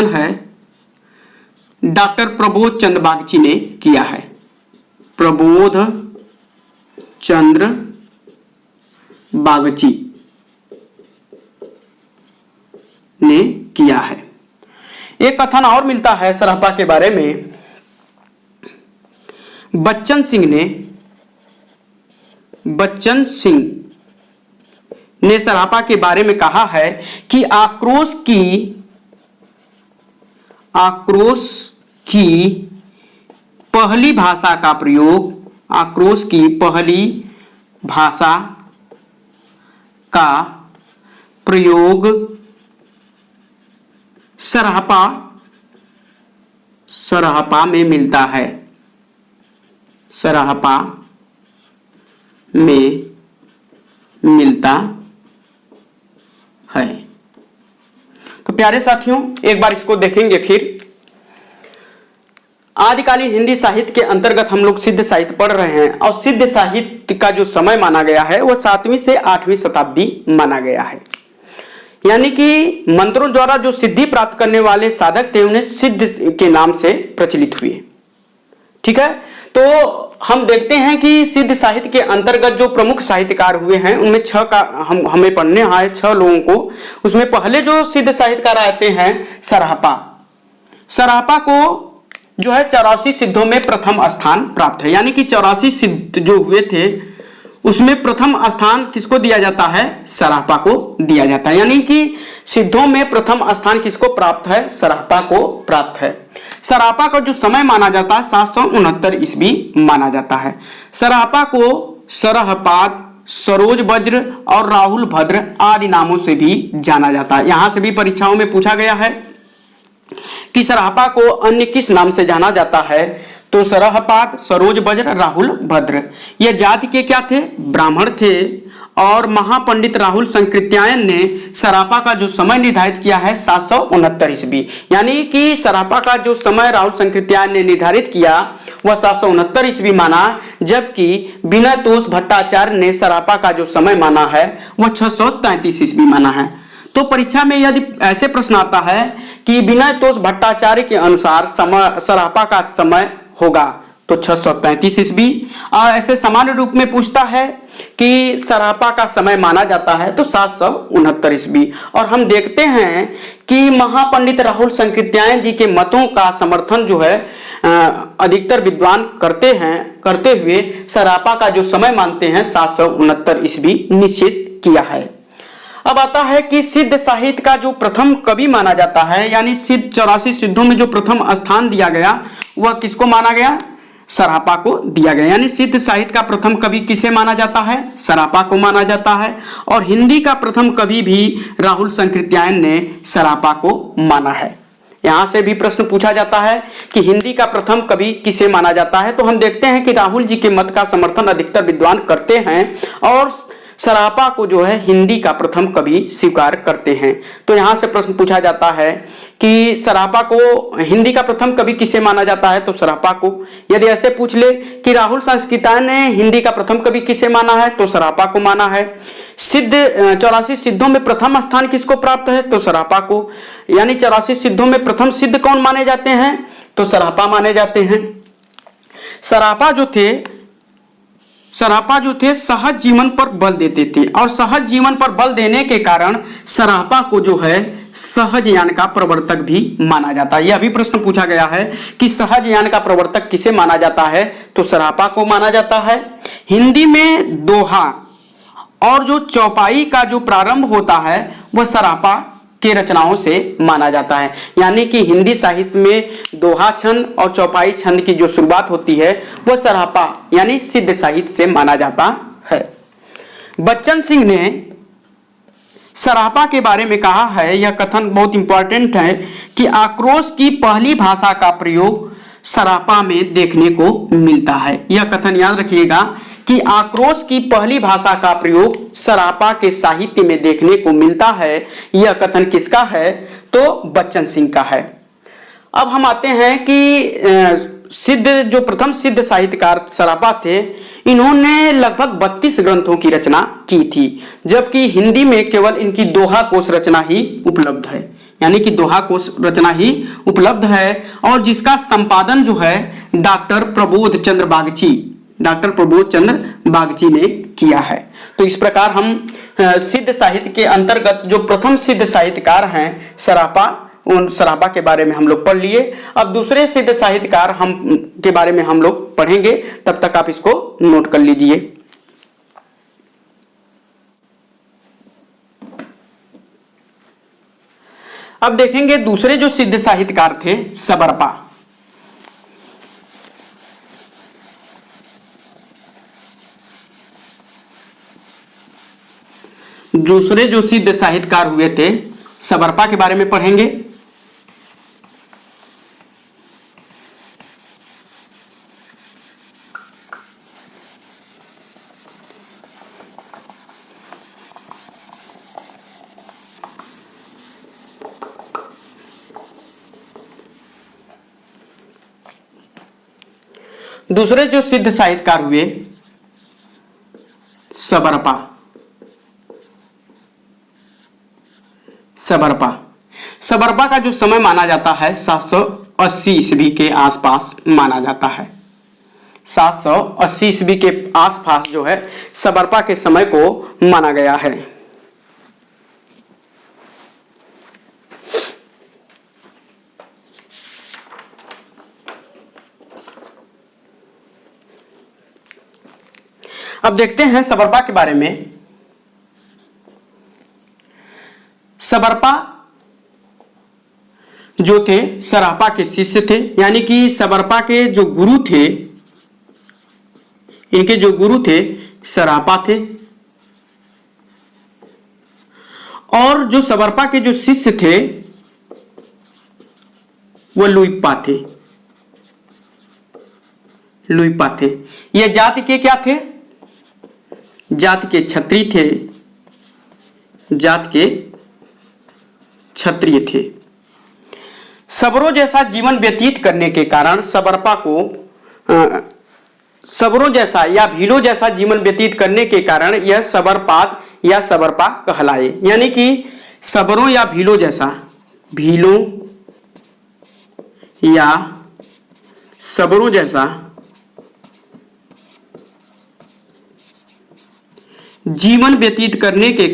है डॉक्टर प्रबोध चंद्र बागची ने किया है। प्रबोध चंद्र बागची ने किया है। एक कथन और मिलता है सरापा के बारे में। बच्चन सिंह ने सरापा के बारे में कहा है कि आक्रोश की पहली भाषा का प्रयोग सरापा में मिलता है। सरापा में मिलता है। तो प्यारे साथियों, एक बार इसको देखेंगे फिर। आदिकालीन हिंदी साहित्य के अंतर्गत हम लोग सिद्ध साहित्य पढ़ रहे हैं और सिद्ध साहित्य का जो समय माना गया है वह 7वीं से 8वीं शताब्दी माना गया है। यानी कि मंत्रों द्वारा जो सिद्धि प्राप्त करने वाले साधक थे उन्हें सिद्ध के नाम से प्रचलित हुए। ठीक है, तो हम देखते हैं कि सिद्ध साहित्य के अंतर्गत जो प्रमुख साहित्यकार हुए हैं उनमें 6 का हमें पढ़ने आए 6 लोगों को। उसमें पहले जो सिद्ध साहित्यकार आते हैं सरापा को जो है 84 सिद्धों में प्रथम स्थान प्राप्त है। यानी कि 84 सिद्ध जो हुए थे उसमें प्रथम स्थान किसको दिया जाता है? सरापा को दिया जाता है। यानी कि सिद्धों में प्रथम स्थान किसको प्राप्त है? सरापा को प्राप्त है। सरापा का जो समय माना जाता है 769 ईस्वी माना जाता है। सरापा को सरहपाद, सरोज वज्र और राहुल भद्र आदि नामों से भी जाना जाता है। यहां से भी परीक्षाओं में पूछा गया है कि सरापा को अन्य किस नाम से जाना जाता है, तो सरहपाद, सरोज वज्र, राहुल भद्र। ये जाति के क्या थे? ब्राह्मण थे। और महापंडित राहुल संकृत्यायन ने सरापा का जो समय निर्धारित किया है 769 ईस्वी। यानी कि सरापा का जो समय राहुल संकृत्यायन ने निर्धारित किया वह 769 ईस्वी माना, जबकि विनय तोष भट्टाचार्य ने सरापा का जो समय माना है वह 633 ईस्वी माना है। तो परीक्षा में यदि ऐसे प्रश्न आता है कि विनय तोष भट्टाचार्य के अनुसार सरापा का समय होगा तो 633 ईस्वी, और ऐसे सामान्य रूप में पूछता है कि सरापा का समय माना जाता है तो 769 ईस्वी। और हम देखते हैं कि महापंडित राहुल संकृत्यायन जी के मतों का समर्थन जो है अधिकतर विद्वान करते हुए सरापा का जो समय मानते हैं 769 ईस्वी निश्चित किया है। अब आता है कि सिद्ध साहित्य का जो प्रथम कवि माना जाता है, यानी सिद्ध 84 सिद्धों में जो प्रथम स्थान दिया गया वह किसको माना गया? सरापा को दिया गया। यानी सिद्ध साहित्य का प्रथम कवि किसे माना जाता है? सरापा को माना जाता है। और हिंदी का प्रथम कवि भी राहुल संकृत्यायन ने सरापा को माना है। यहां से भी प्रश्न पूछा जाता है कि हिंदी का प्रथम कवि किसे माना जाता है, तो हम देखते हैं कि राहुल जी के मत का समर्थन अधिकतर विद्वान करते हैं और सरापा को जो है हिंदी का प्रथम कवि स्वीकार करते हैं। तो यहां से प्रश्न पूछा जाता है कि सरापा को हिंदी का प्रथम कवि किसे माना जाता है, तो सरापा को। यदि ऐसे पूछ ले कि राहुल संकृत्यायन ने हिंदी का प्रथम कवि किसे माना है, तो सरापा को माना है। सिद्ध 84 सिद्धों में प्रथम स्थान किसको प्राप्त है, तो सरापा को। यानी 84 सिद्धों में प्रथम सिद्ध कौन माने जाते हैं, तो सरापा माने जाते हैं। सरापा जो थे सहज जीवन पर बल देते थे, और सहज जीवन पर बल देने के कारण सरापा को जो है सहज यान का प्रवर्तक भी माना जाता है। यह भी प्रश्न पूछा गया है कि सहज यान का प्रवर्तक किसे माना जाता है, तो सरापा को माना जाता है। हिंदी में दोहा और जो चौपाई का जो प्रारंभ होता है वह सरापा के रचनाओं से माना जाता है। यानी कि हिंदी साहित्य में दोहा छंद और चौपाई छंद की जो शुरुआत होती है वह सरापा यानी सिद्ध साहित्य से माना जाता है। बच्चन सिंह ने सरापा के बारे में कहा है, यह कथन बहुत इंपॉर्टेंट है, कि आक्रोश की पहली भाषा का प्रयोग सरापा में देखने को मिलता है। यह कथन याद रखिएगा कि आक्रोश की पहली भाषा का प्रयोग सरापा के साहित्य में देखने को मिलता है। यह कथन किसका है, तो बच्चन सिंह का है। अब हम आते हैं कि जो प्रथम सिद्ध साहित्यकार सरापा थे, इन्होंने लगभग 32 ग्रंथों की रचना की थी, जबकि हिंदी में केवल इनकी दोहा कोश रचना ही उपलब्ध है। यानी कि दोहा कोश रचना ही उपलब्ध है, और जिसका संपादन जो है डॉक्टर प्रबोध चंद्र बागची ने किया है। तो इस प्रकार हम सिद्ध साहित्य के अंतर्गत जो प्रथम सिद्ध साहित्यकार हैं सरापा, उन सरापा के बारे में हम लोग पढ़ लिए। अब दूसरे सिद्ध साहित्यकार के बारे में हम लोग पढ़ेंगे, तब तक आप इसको नोट कर लीजिए। अब देखेंगे दूसरे जो सिद्ध साहित्यकार थे सबरपा। दूसरे जो सिद्ध साहित्यकार हुए थे सबरपा के बारे में पढ़ेंगे। दूसरे जो सिद्ध साहित्यकार हुए सबरपा का जो समय माना जाता है 780 ईस्वी के आसपास माना जाता है। 780 ईस्वी के आसपास जो है सबरपा के समय को माना गया है। अब देखते हैं सबरपा के बारे में। सबरपा जो थे सरापा के शिष्य थे, यानी कि सबरपा के जो गुरु थे, इनके जो गुरु थे सरापा थे, और जो सबरपा के जो शिष्य थे वो लुइपा थे। ये जाति के क्या थे? जाति के क्षत्रिय थे, क्षत्रिय थे। सबरों जैसा जीवन व्यतीत करने के कारण सबरपा को सबरों जैसा या भीलों जैसा जीवन व्यतीत करने के कारण यह सबरपाद या सबरपा कहलाए। यानी कि सबरों या भीलों जैसा, भीलों या सबरों जैसा जीवन व्यतीत करने के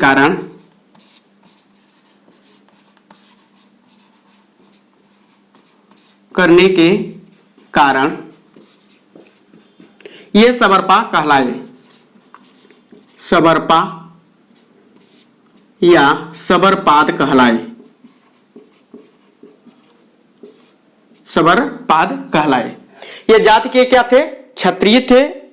कारण यह सबरपा कहलाए। सबरपा या सबरपाद कहलाए। सबरपाद कहलाए। ये जाति के क्या थे? क्षत्रिय थे।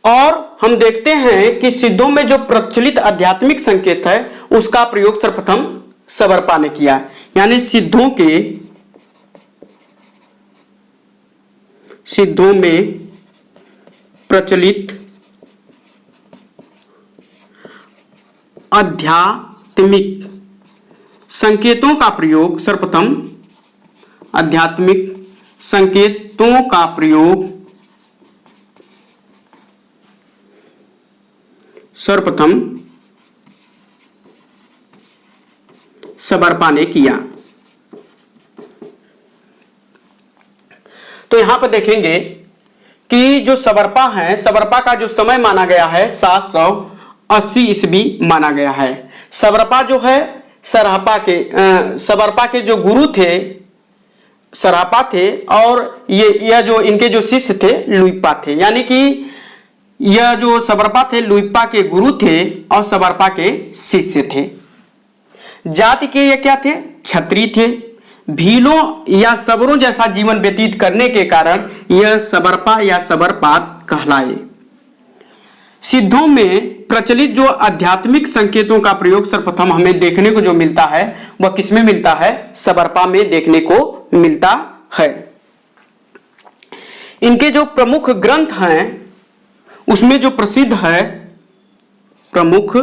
और हम देखते हैं कि सिद्धों में जो प्रचलित आध्यात्मिक संकेत है उसका प्रयोग सर्वप्रथम सबरपा ने किया। यानी सिद्धों में प्रचलित आध्यात्मिक संकेतों का प्रयोग सर्वप्रथम, आध्यात्मिक संकेतों का प्रयोग सर्वप्रथम सबरपा ने किया। तो यहां पर देखेंगे कि जो सबरपा है, सबरपा का जो समय माना गया है 780 ईस्वी माना गया है। सबरपा जो है सबरपा के जो गुरु थे सरहपा थे, और यह जो इनके जो शिष्य थे लुइपा थे। यानी कि यह जो सबरपा थे लुइपा के गुरु थे और सबरपा के शिष्य थे। जाति के ये क्या थे? क्षत्रिय थे। भीलों या सबरों जैसा जीवन व्यतीत करने के कारण यह सबरपा या सबरपाद कहलाए। सिद्धों में प्रचलित जो आध्यात्मिक संकेतों का प्रयोग सर्वप्रथम हमें देखने को जो मिलता है वह किसमें मिलता है? सबरपा में देखने को मिलता है। इनके जो प्रमुख ग्रंथ हैं उसमें जो प्रसिद्ध है प्रमुख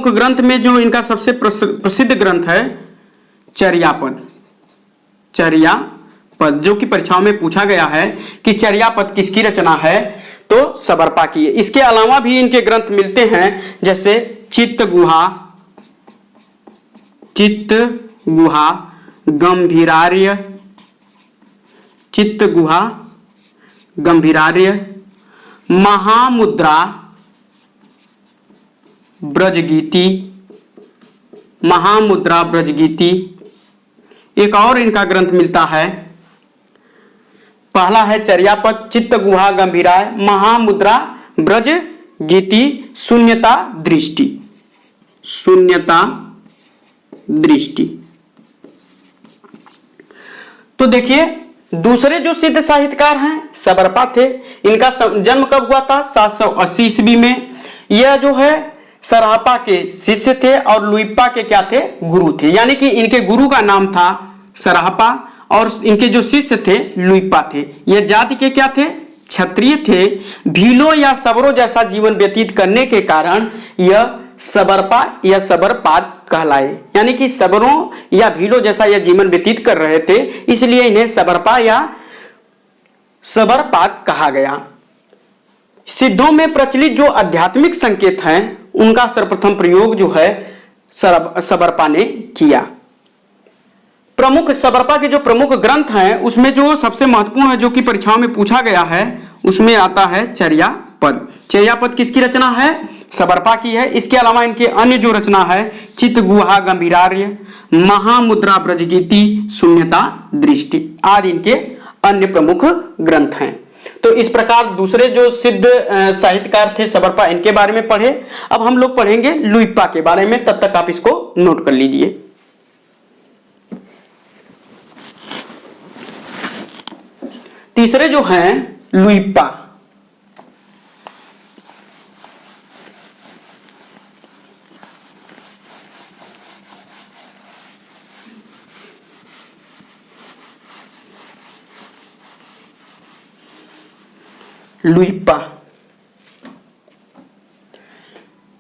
ग्रंथ में जो इनका सबसे प्रसिद्ध ग्रंथ है चर्यापद। जो कि परीक्षाओं में पूछा गया है कि चर्यापद किसकी रचना है, तो सबरपा की है। इसके अलावा भी इनके ग्रंथ मिलते हैं जैसे चित्तगुहा गंभीरार्य, महामुद्रा ब्रजगीति। एक और इनका ग्रंथ मिलता है, पहला है चर्यापद, चित्तगुहा गंभीराय, महामुद्रा ब्रजगीति, शून्यता दृष्टि। तो देखिए दूसरे जो सिद्ध साहित्यकार हैं सबरपा थे। इनका जन्म कब हुआ था? 780 ईस्वी में। यह जो है सरहपा के शिष्य थे और लुइपा के क्या थे? गुरु थे। यानी कि इनके गुरु का नाम था सरहपा और इनके जो शिष्य थे लुइपा थे। यह जाति के क्या थे? क्षत्रिय थे। भीलों या सबरों जैसा जीवन व्यतीत करने के कारण यह सबरपा या सबरपाद कहलाए। यानी कि सबरों या भीलों जैसा यह जीवन व्यतीत कर रहे थे, इसलिए इन्हें सबरपा या सबरपाद कहा गया। सिद्धों में प्रचलित जो आध्यात्मिक संकेत हैं उनका सर्वप्रथम प्रयोग जो है सबरपा ने किया। प्रमुख सबरपा के जो प्रमुख ग्रंथ हैं उसमें जो सबसे महत्वपूर्ण है जो कि परीक्षाओं में पूछा गया है उसमें आता है चर्यापद किसकी रचना है? सबरपा की है। इसके अलावा इनके अन्य जो रचना है चित्तगुहा गंभीरार्य, महामुद्रा ब्रजगीति, शून्यता दृष्टि आदि इनके अन्य प्रमुख ग्रंथ हैं। तो इस प्रकार दूसरे जो सिद्ध साहित्यकार थे सबरपा, इनके बारे में पढ़े। अब हम लोग पढ़ेंगे लुइपा के बारे में, तब तक आप इसको नोट कर लीजिए। तीसरे जो हैं लुइपा,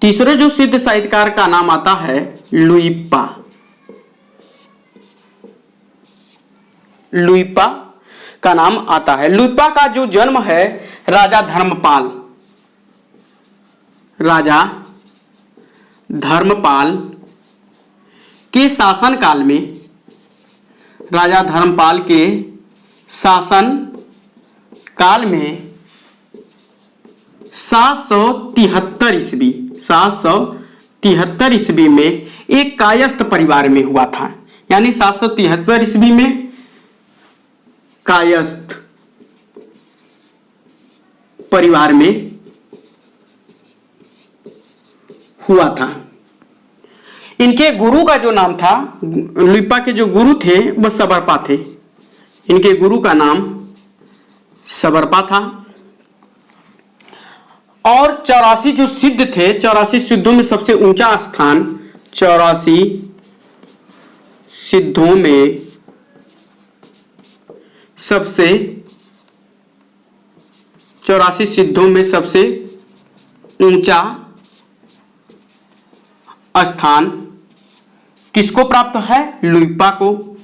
तीसरे जो सिद्ध साहित्यकार का नाम आता है लुइपा। लुइपा का नाम आता है। लुइपा का जो जन्म है राजा धर्मपाल के शासनकाल में, राजा धर्मपाल के शासन काल में 773 ईस्वी में एक कायस्थ परिवार में हुआ था। यानी 773 ईस्वी में कायस्थ परिवार में हुआ था। इनके गुरु का जो नाम था, लुइपा के जो गुरु थे वह सबरपा थे। इनके गुरु का नाम सबरपा था। और 84 जो सिद्ध थे, 84 सिद्धों में सबसे ऊंचा स्थान, 84 सिद्धों में सबसे ऊंचा स्थान किसको प्राप्त है? लुइपा को,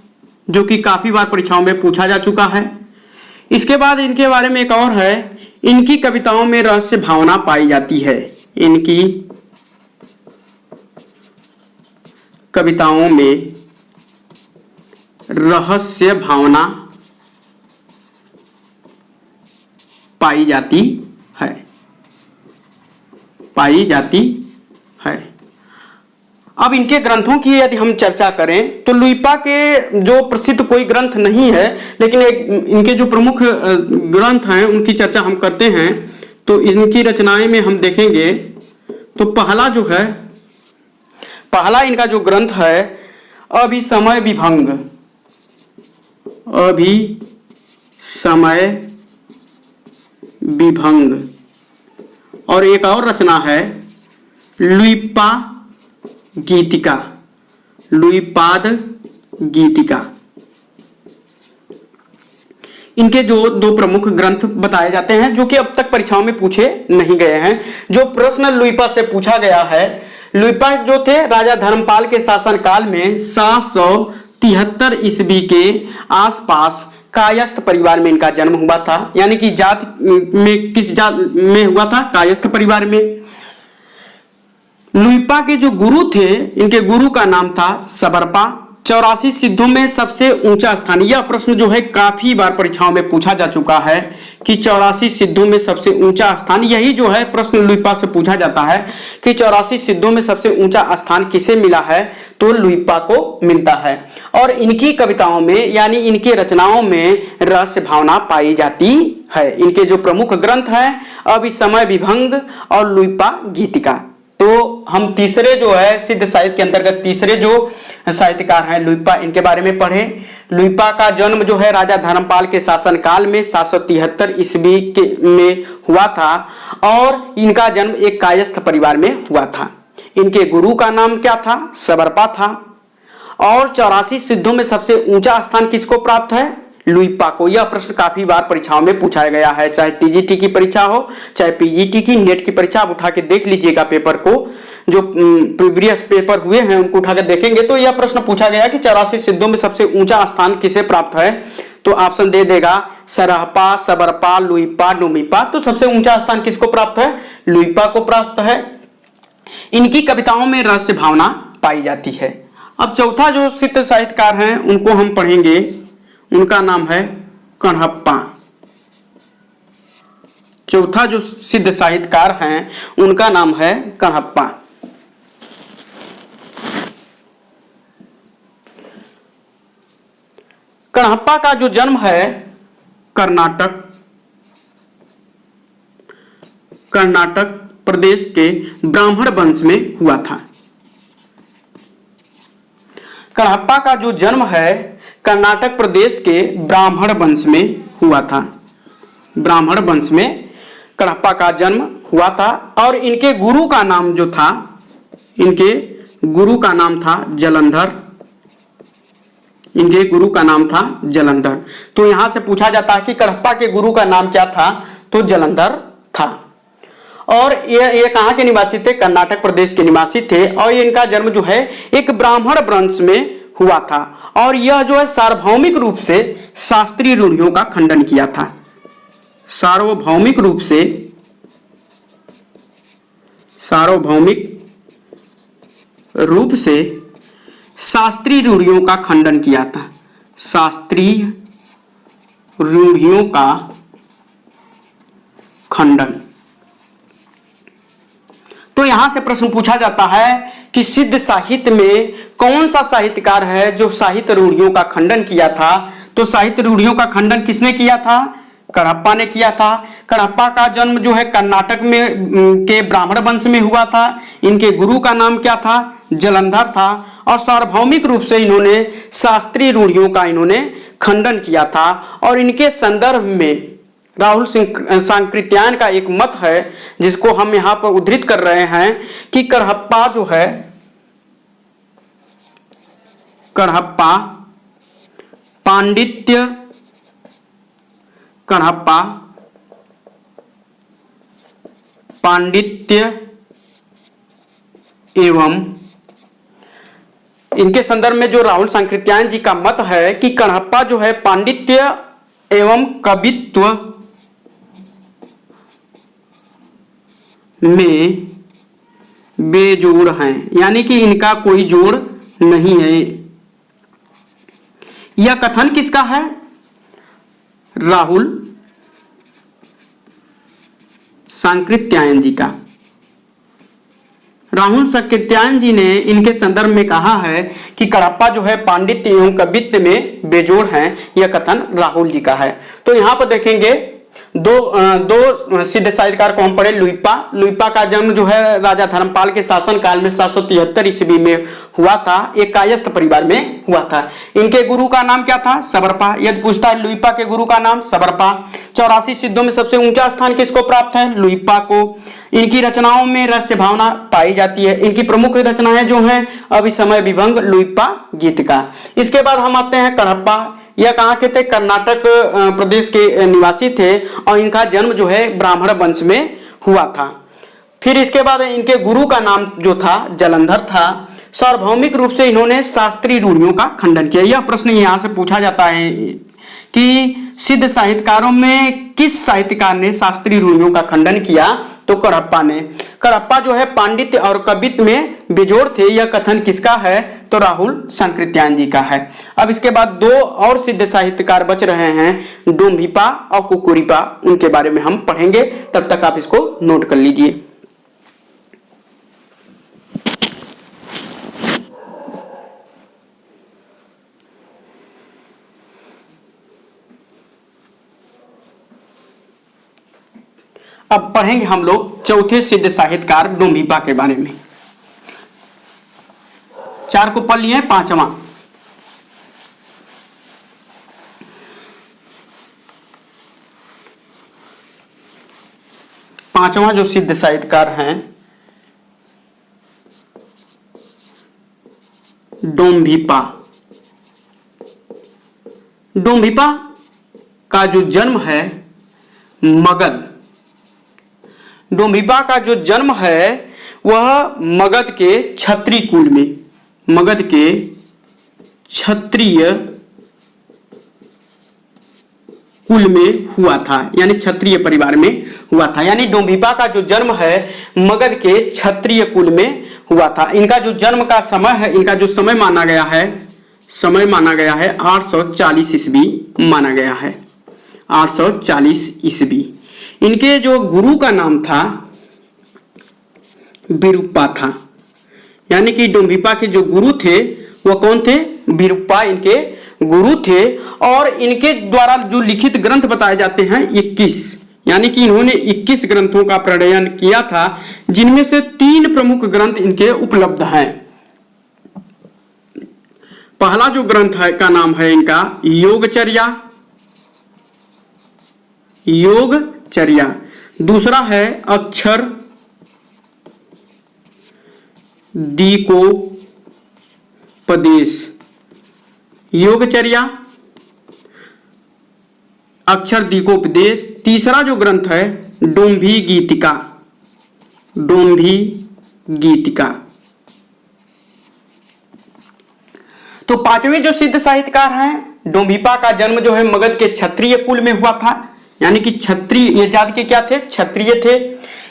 जो कि काफी बार परीक्षाओं में पूछा जा चुका है। इसके बाद इनके बारे में एक और है, इनकी कविताओं में रहस्य भावना पाई जाती है। इनकी कविताओं में रहस्य भावना पाई जाती है। अब इनके ग्रंथों की यदि हम चर्चा करें तो लुइपा के जो प्रसिद्ध कोई ग्रंथ नहीं है, लेकिन इनके जो प्रमुख ग्रंथ हैं उनकी चर्चा हम करते हैं। तो इनकी रचनाएं में हम देखेंगे तो पहला इनका जो ग्रंथ है अभिसमय विभंग, और एक और रचना है लुइपाद गीतिका। इनके जो दो प्रमुख ग्रंथ बताए जाते हैं जो कि अब तक परीक्षाओं में पूछे नहीं गए हैं। जो प्रश्न लुइपा से पूछा गया है, लुइपा जो थे राजा धर्मपाल के शासनकाल में 773 ईस्वी के आसपास कायस्थ परिवार में इनका जन्म हुआ था। यानी कि किस जात में हुआ था? कायस्थ परिवार में। लुइपा के जो गुरु थे, इनके गुरु का नाम था सबरपा। 84 सिद्धों में सबसे ऊंचा स्थान, यह प्रश्न जो है काफी बार परीक्षाओं में पूछा जा चुका है कि 84 सिद्धों में सबसे ऊंचा स्थान, यही जो है प्रश्न लुइपा से पूछा जाता है कि 84 सिद्धों में सबसे ऊंचा स्थान किसे मिला है? तो लुइपा को मिलता है। और इनकी कविताओं में यानी इनकी रचनाओं में रहस्य भावना पाई जाती है। इनके जो प्रमुख ग्रंथ हैं अभिसमय विभंग और लुइपा गीतिका। तो हम तीसरे जो है सिद्ध साहित्य के अंतर्गत तीसरे जो साहित्यकार हैं लुइपा, इनके बारे में पढ़े। लुइपा का जन्म जो है राजा धर्मपाल के शासनकाल में 773 ईस्वी में हुआ था और इनका जन्म एक कायस्थ परिवार में हुआ था। इनके गुरु का नाम क्या था? सबरपा था। और 84 सिद्धों में सबसे ऊंचा स्थान किसको प्राप्त है? लुइपा को। यह प्रश्न काफी बार परीक्षाओं में पूछा गया है, चाहे टीजीटी की परीक्षा हो, चाहे पीजीटी की, नेट की परीक्षा। आप उठा के देख लीजिएगा पेपर को, जो प्रीवियस पेपर हुए हैं उनको उठा के देखेंगे तो यह प्रश्न पूछा गया कि 84 सिद्धों में सबसे ऊंचा स्थान किसे प्राप्त है? तो ऑप्शन दे देगा सरहपा, सबरपा, लुइपा, नुमिपा। तो सबसे ऊंचा स्थान किसको प्राप्त है? लुइपा को प्राप्त है। इनकी कविताओं में रहस्य भावना पाई जाती है। अब चौथा जो सिद्ध साहित्यकार हैं उनको हम पढ़ेंगे, उनका नाम है कण्हप्पा। चौथा जो सिद्ध साहित्यकार हैं उनका नाम है कण्हप्पा। कण्हप्पा का जो जन्म है कर्नाटक प्रदेश के ब्राह्मण वंश में हुआ था। कण्हप्पा का जो जन्म है कर्नाटक प्रदेश के ब्राह्मण वंश में हुआ था। ब्राह्मण वंश में कण्हप्पा का जन्म हुआ था। और इनके गुरु का नाम जो था, इनके गुरु का नाम था जलंधर। इनके गुरु का नाम था जलंधर। तो यहां से पूछा जाता है कि कण्हप्पा के गुरु का नाम क्या था? तो जलंधर था। और ये कहां के निवासी थे? कर्नाटक प्रदेश के निवासी थे। और इनका जन्म जो है एक ब्राह्मण वंश में हुआ था। और यह जो है सार्वभौमिक रूप से शास्त्रीय रूढ़ियों का खंडन किया था। सार्वभौमिक रूप से शास्त्रीय रूढ़ियों का खंडन किया था। शास्त्रीय रूढ़ियों का खंडन। तो यहां से प्रश्न पूछा जाता है कि सिद्ध साहित्य में कौन सा साहित्यकार है जो साहित्य रूढ़ियों का खंडन किया था। तो साहित्य रूढ़ियों का खंडन किसने किया था? कण्हप्पा ने किया था। कण्हप्पा का जन्म जो है कर्नाटक में के ब्राह्मण वंश में हुआ था। इनके गुरु का नाम क्या था? जलंधर था। और सार्वभौमिक रूप से इन्होंने शास्त्रीय रूढ़ियों का इन्होंने खंडन किया था। और इनके संदर्भ में राहुल सांकृत्यायन का एक मत है जिसको हम यहां पर उद्धृत कर रहे हैं कि कण्हप्पा जो है, कण्हप्पा पांडित्य एवं इनके संदर्भ में जो राहुल सांकृत्यायन जी का मत है कि कण्हप्पा जो है पांडित्य एवं कवित्व में बेजोड़ हैं, यानी कि इनका कोई जोड़ नहीं है। यह कथन किसका है? राहुल सांकृत्यायन जी का। राहुल सांकृत्यायन जी ने इनके संदर्भ में कहा है कि कण्हप्पा जो है पांडित्य एवं कवित्व में बेजोड़ हैं। यह कथन राहुल जी का है। तो यहां पर देखेंगे दो सिद्ध साहित्यकार को हम पढ़े। लुइपा का जन्म जो है राजा धर्मपाल के शासन काल में 773 ईस्वी में हुआ था। एक कायस्थ परिवार में हुआ था। इनके गुरु का नाम क्या था? सबरपा। यदि पूछता है लुइपा के गुरु का नाम, सबरपा। 84 सिद्धों में सबसे ऊंचा स्थान किसको प्राप्त है? लुइपा को। इनकी रचनाओं में रहस्य भावना पाई जाती है। इनकी प्रमुख रचनाएं जो हैं अभिसमय विभंग, लुइपा गीत का। इसके बाद हम आते हैं कण्हप्पा। यह कहाँ के थे? कर्नाटक प्रदेश के निवासी थे और इनका जन्म जो है ब्राह्मण वंश में हुआ था। फिर इसके बाद इनके गुरु का नाम जो था जलंधर था। सार्वभौमिक रूप से इन्होंने शास्त्रीय रूढ़ियों का खंडन किया। यह प्रश्न यहाँ से पूछा जाता है कि सिद्ध साहित्यकारों में किस साहित्यकार ने शास्त्रीय रूढ़ियों का खंडन किया? तो कण्हप्पा ने। कण्हप्पा जो है पांडित्य और कवित्व में बेजोड़ थे। यह कथन किसका है? तो राहुल सांकृत्यायन जी का है। अब इसके बाद दो और सिद्ध साहित्यकार बच रहे हैं, डोम्भिपा और कुकुरिपा। उनके बारे में हम पढ़ेंगे, तब तक आप इसको नोट कर लीजिए। अब पढ़ेंगे हम लोग चौथे सिद्ध साहित्यकार डोम्भिपा के बारे में। 4 को पढ़ लिए, पांचवा जो सिद्ध साहित्यकार हैं डोम्भिपा। डोम्भिपा का जो जन्म है मगध। डोम्भिपा का जो जन्म है वह मगध के क्षत्रिय कुल में, मगध के क्षत्रिय कुल में हुआ था, यानी क्षत्रिय परिवार में हुआ था। यानी डोम्भिपा का जो जन्म है मगध के क्षत्रिय कुल में हुआ था। इनका जो जन्म का समय है, इनका जो समय माना गया है 840 ईस्वी माना गया है, 840 ईस्वी। इनके जो गुरु का नाम था विरूपा था। यानी कि डोम्भिपा के जो गुरु थे वह कौन थे? विरूपा इनके गुरु थे। और इनके द्वारा जो लिखित ग्रंथ बताए जाते हैं 21, यानी कि इन्होंने 21 ग्रंथों का प्रणयन किया था, जिनमें से 3 प्रमुख ग्रंथ इनके उपलब्ध हैं। पहला जो ग्रंथ है का नाम है इनका योगचर्या। दूसरा है अक्षर दीकोपदेश। योगचर्या, अक्षर दीकोपदेश। तीसरा जो ग्रंथ है डोम्भी गीतिका। तो पांचवें जो सिद्ध साहित्यकार हैं डोम्बिपा का जन्म जो है मगध के क्षत्रिय कुल में हुआ था, यानी कि क्षत्रिय ये जाति के क्या थे, क्षत्रिय थे।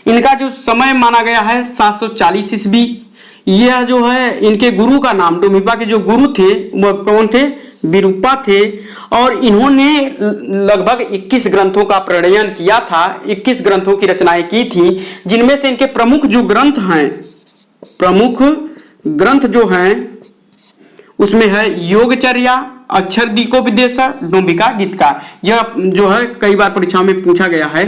इनका जो समय माना गया है 740 ईस्वी। यह जो है इनके गुरु का नाम, डोम्बिपा के जो गुरु थे वो कौन थे, विरूपा थे। और इन्होंने लगभग 21 ग्रंथों का प्रणयन किया था, 21 ग्रंथों की रचनाएं की थी, जिनमें से इनके प्रमुख जो ग्रंथ हैं, प्रमुख ग्रंथ जो हैं उसमें है योगचर्या, अक्षरदीकोपदेश, डोम्बिका गीतिका। यह जो है कई बार परीक्षाओं में पूछा गया है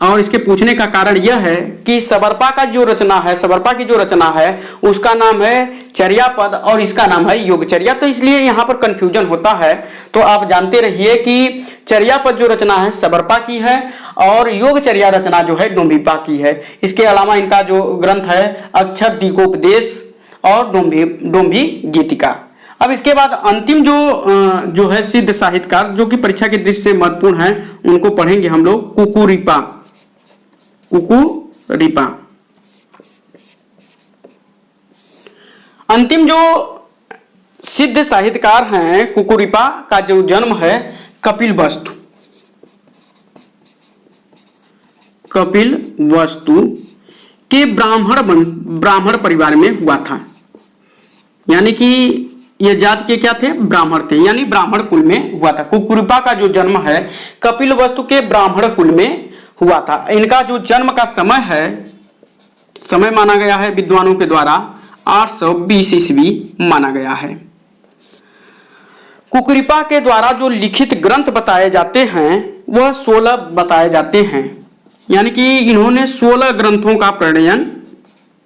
और इसके पूछने का कारण यह है कि सबरपा का जो रचना है, सबरपा की जो रचना है उसका नाम है चर्यापद और इसका नाम है योगचर्या, तो इसलिए यहाँ पर कंफ्यूजन होता है। तो आप जानते रहिए कि चर्यापद जो रचना है सबरपा की है और योगचर्या रचना जो है डोम्बिपा की है। इसके अलावा इनका जो ग्रंथ है अक्षरदीकोपदेश और डोम्बी गीतिका। अब इसके बाद अंतिम जो है सिद्ध साहित्यकार जो कि परीक्षा की दृष्टि से महत्वपूर्ण है, उनको पढ़ेंगे हम लोग, कुकुरिपा। कुकुरिपा अंतिम जो सिद्ध साहित्यकार हैं, कुकुरिपा का जो जन्म है कपिलवस्तु के ब्राह्मण परिवार में हुआ था, यानी कि ये जाति के क्या थे, ब्राह्मण थे, यानी ब्राह्मण कुल में हुआ था। कुकुरिपा का जो जन्म है कपिलवस्तु के ब्राह्मण कुल में हुआ था। इनका जो जन्म का समय है, समय माना गया है विद्वानों के द्वारा 820 ईस्वी माना गया है। कुकुरिपा के द्वारा जो लिखित ग्रंथ बताए जाते हैं वह 16 बताए जाते हैं, यानी कि इन्होंने 16 ग्रंथों का प्रणयन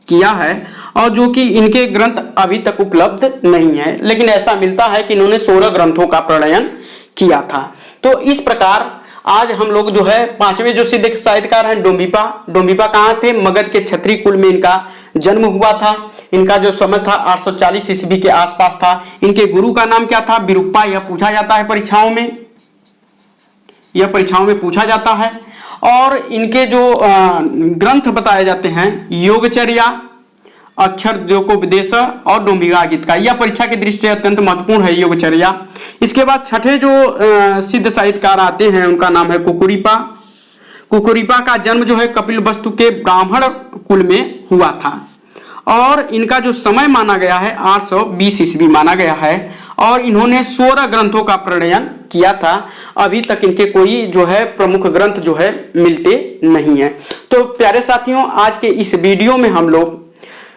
किया है और जो कि इनके ग्रंथ अभी तक उपलब्ध नहीं है, लेकिन ऐसा मिलता है कि इन्होंने 16 ग्रंथों का प्रणयन किया था। तो इस प्रकार आज हम लोग जो है पांचवें जो सिद्ध साहित्यकार हैं डोम्बिपा कहाँ थे, मगध के क्षत्रिय कुल में इनका जन्म हुआ था। इनका जो समय था 840 ईस्वी के आसपास था। इनके गुरु का नाम क्या था, विरूपा। यह पूछा जाता है परीक्षाओं में, यह परीक्षाओं में पूछा जाता है। और इनके जो ग्रंथ बताए जाते हैं योगचर्या, अक्षरदीकोपदेश और डोम्बिका गीतिका। यह परीक्षा की दृष्टि से अत्यंत महत्वपूर्ण है योगचर्या। इसके बाद छठे जो सिद्ध साहित्यकार आते हैं उनका नाम है कुकुरिपा। कुकुरिपा का जन्म जो है कपिलवस्तु के ब्राह्मण कुल में हुआ था और इनका जो समय माना गया है 820 ईस्वी माना गया है और इन्होंने 16 ग्रंथों का प्रणयन किया था। अभी तक इनके कोई जो है प्रमुख ग्रंथ जो है मिलते नहीं है। तो प्यारे साथियों, आज के इस वीडियो में हम लोग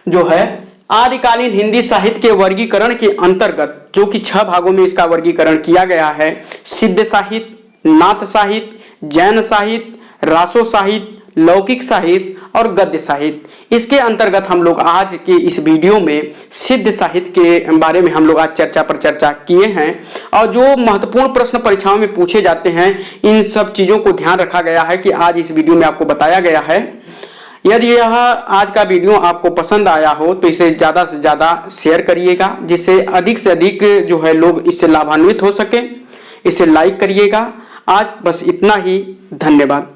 जो है आदिकालीन हिंदी साहित्य के वर्गीकरण के अंतर्गत, जो कि 6 भागों में इसका वर्गीकरण किया गया है, सिद्ध साहित्य, नाथ साहित्य, जैन साहित्य, रासो साहित्य, लौकिक साहित्य और गद्य साहित्य, इसके अंतर्गत हम लोग आज के इस वीडियो में सिद्ध साहित्य के बारे में हम लोग आज चर्चा किए हैं। और जो महत्वपूर्ण प्रश्न परीक्षाओं में पूछे जाते हैं इन सब चीज़ों को ध्यान रखा गया है कि आज इस वीडियो में आपको बताया गया है। यदि यह आज का वीडियो आपको पसंद आया हो तो इसे ज़्यादा से ज़्यादा शेयर करिएगा, जिससे अधिक से अधिक जो है लोग इससे लाभान्वित हो सके। इसे लाइक करिएगा। आज बस इतना ही, धन्यवाद।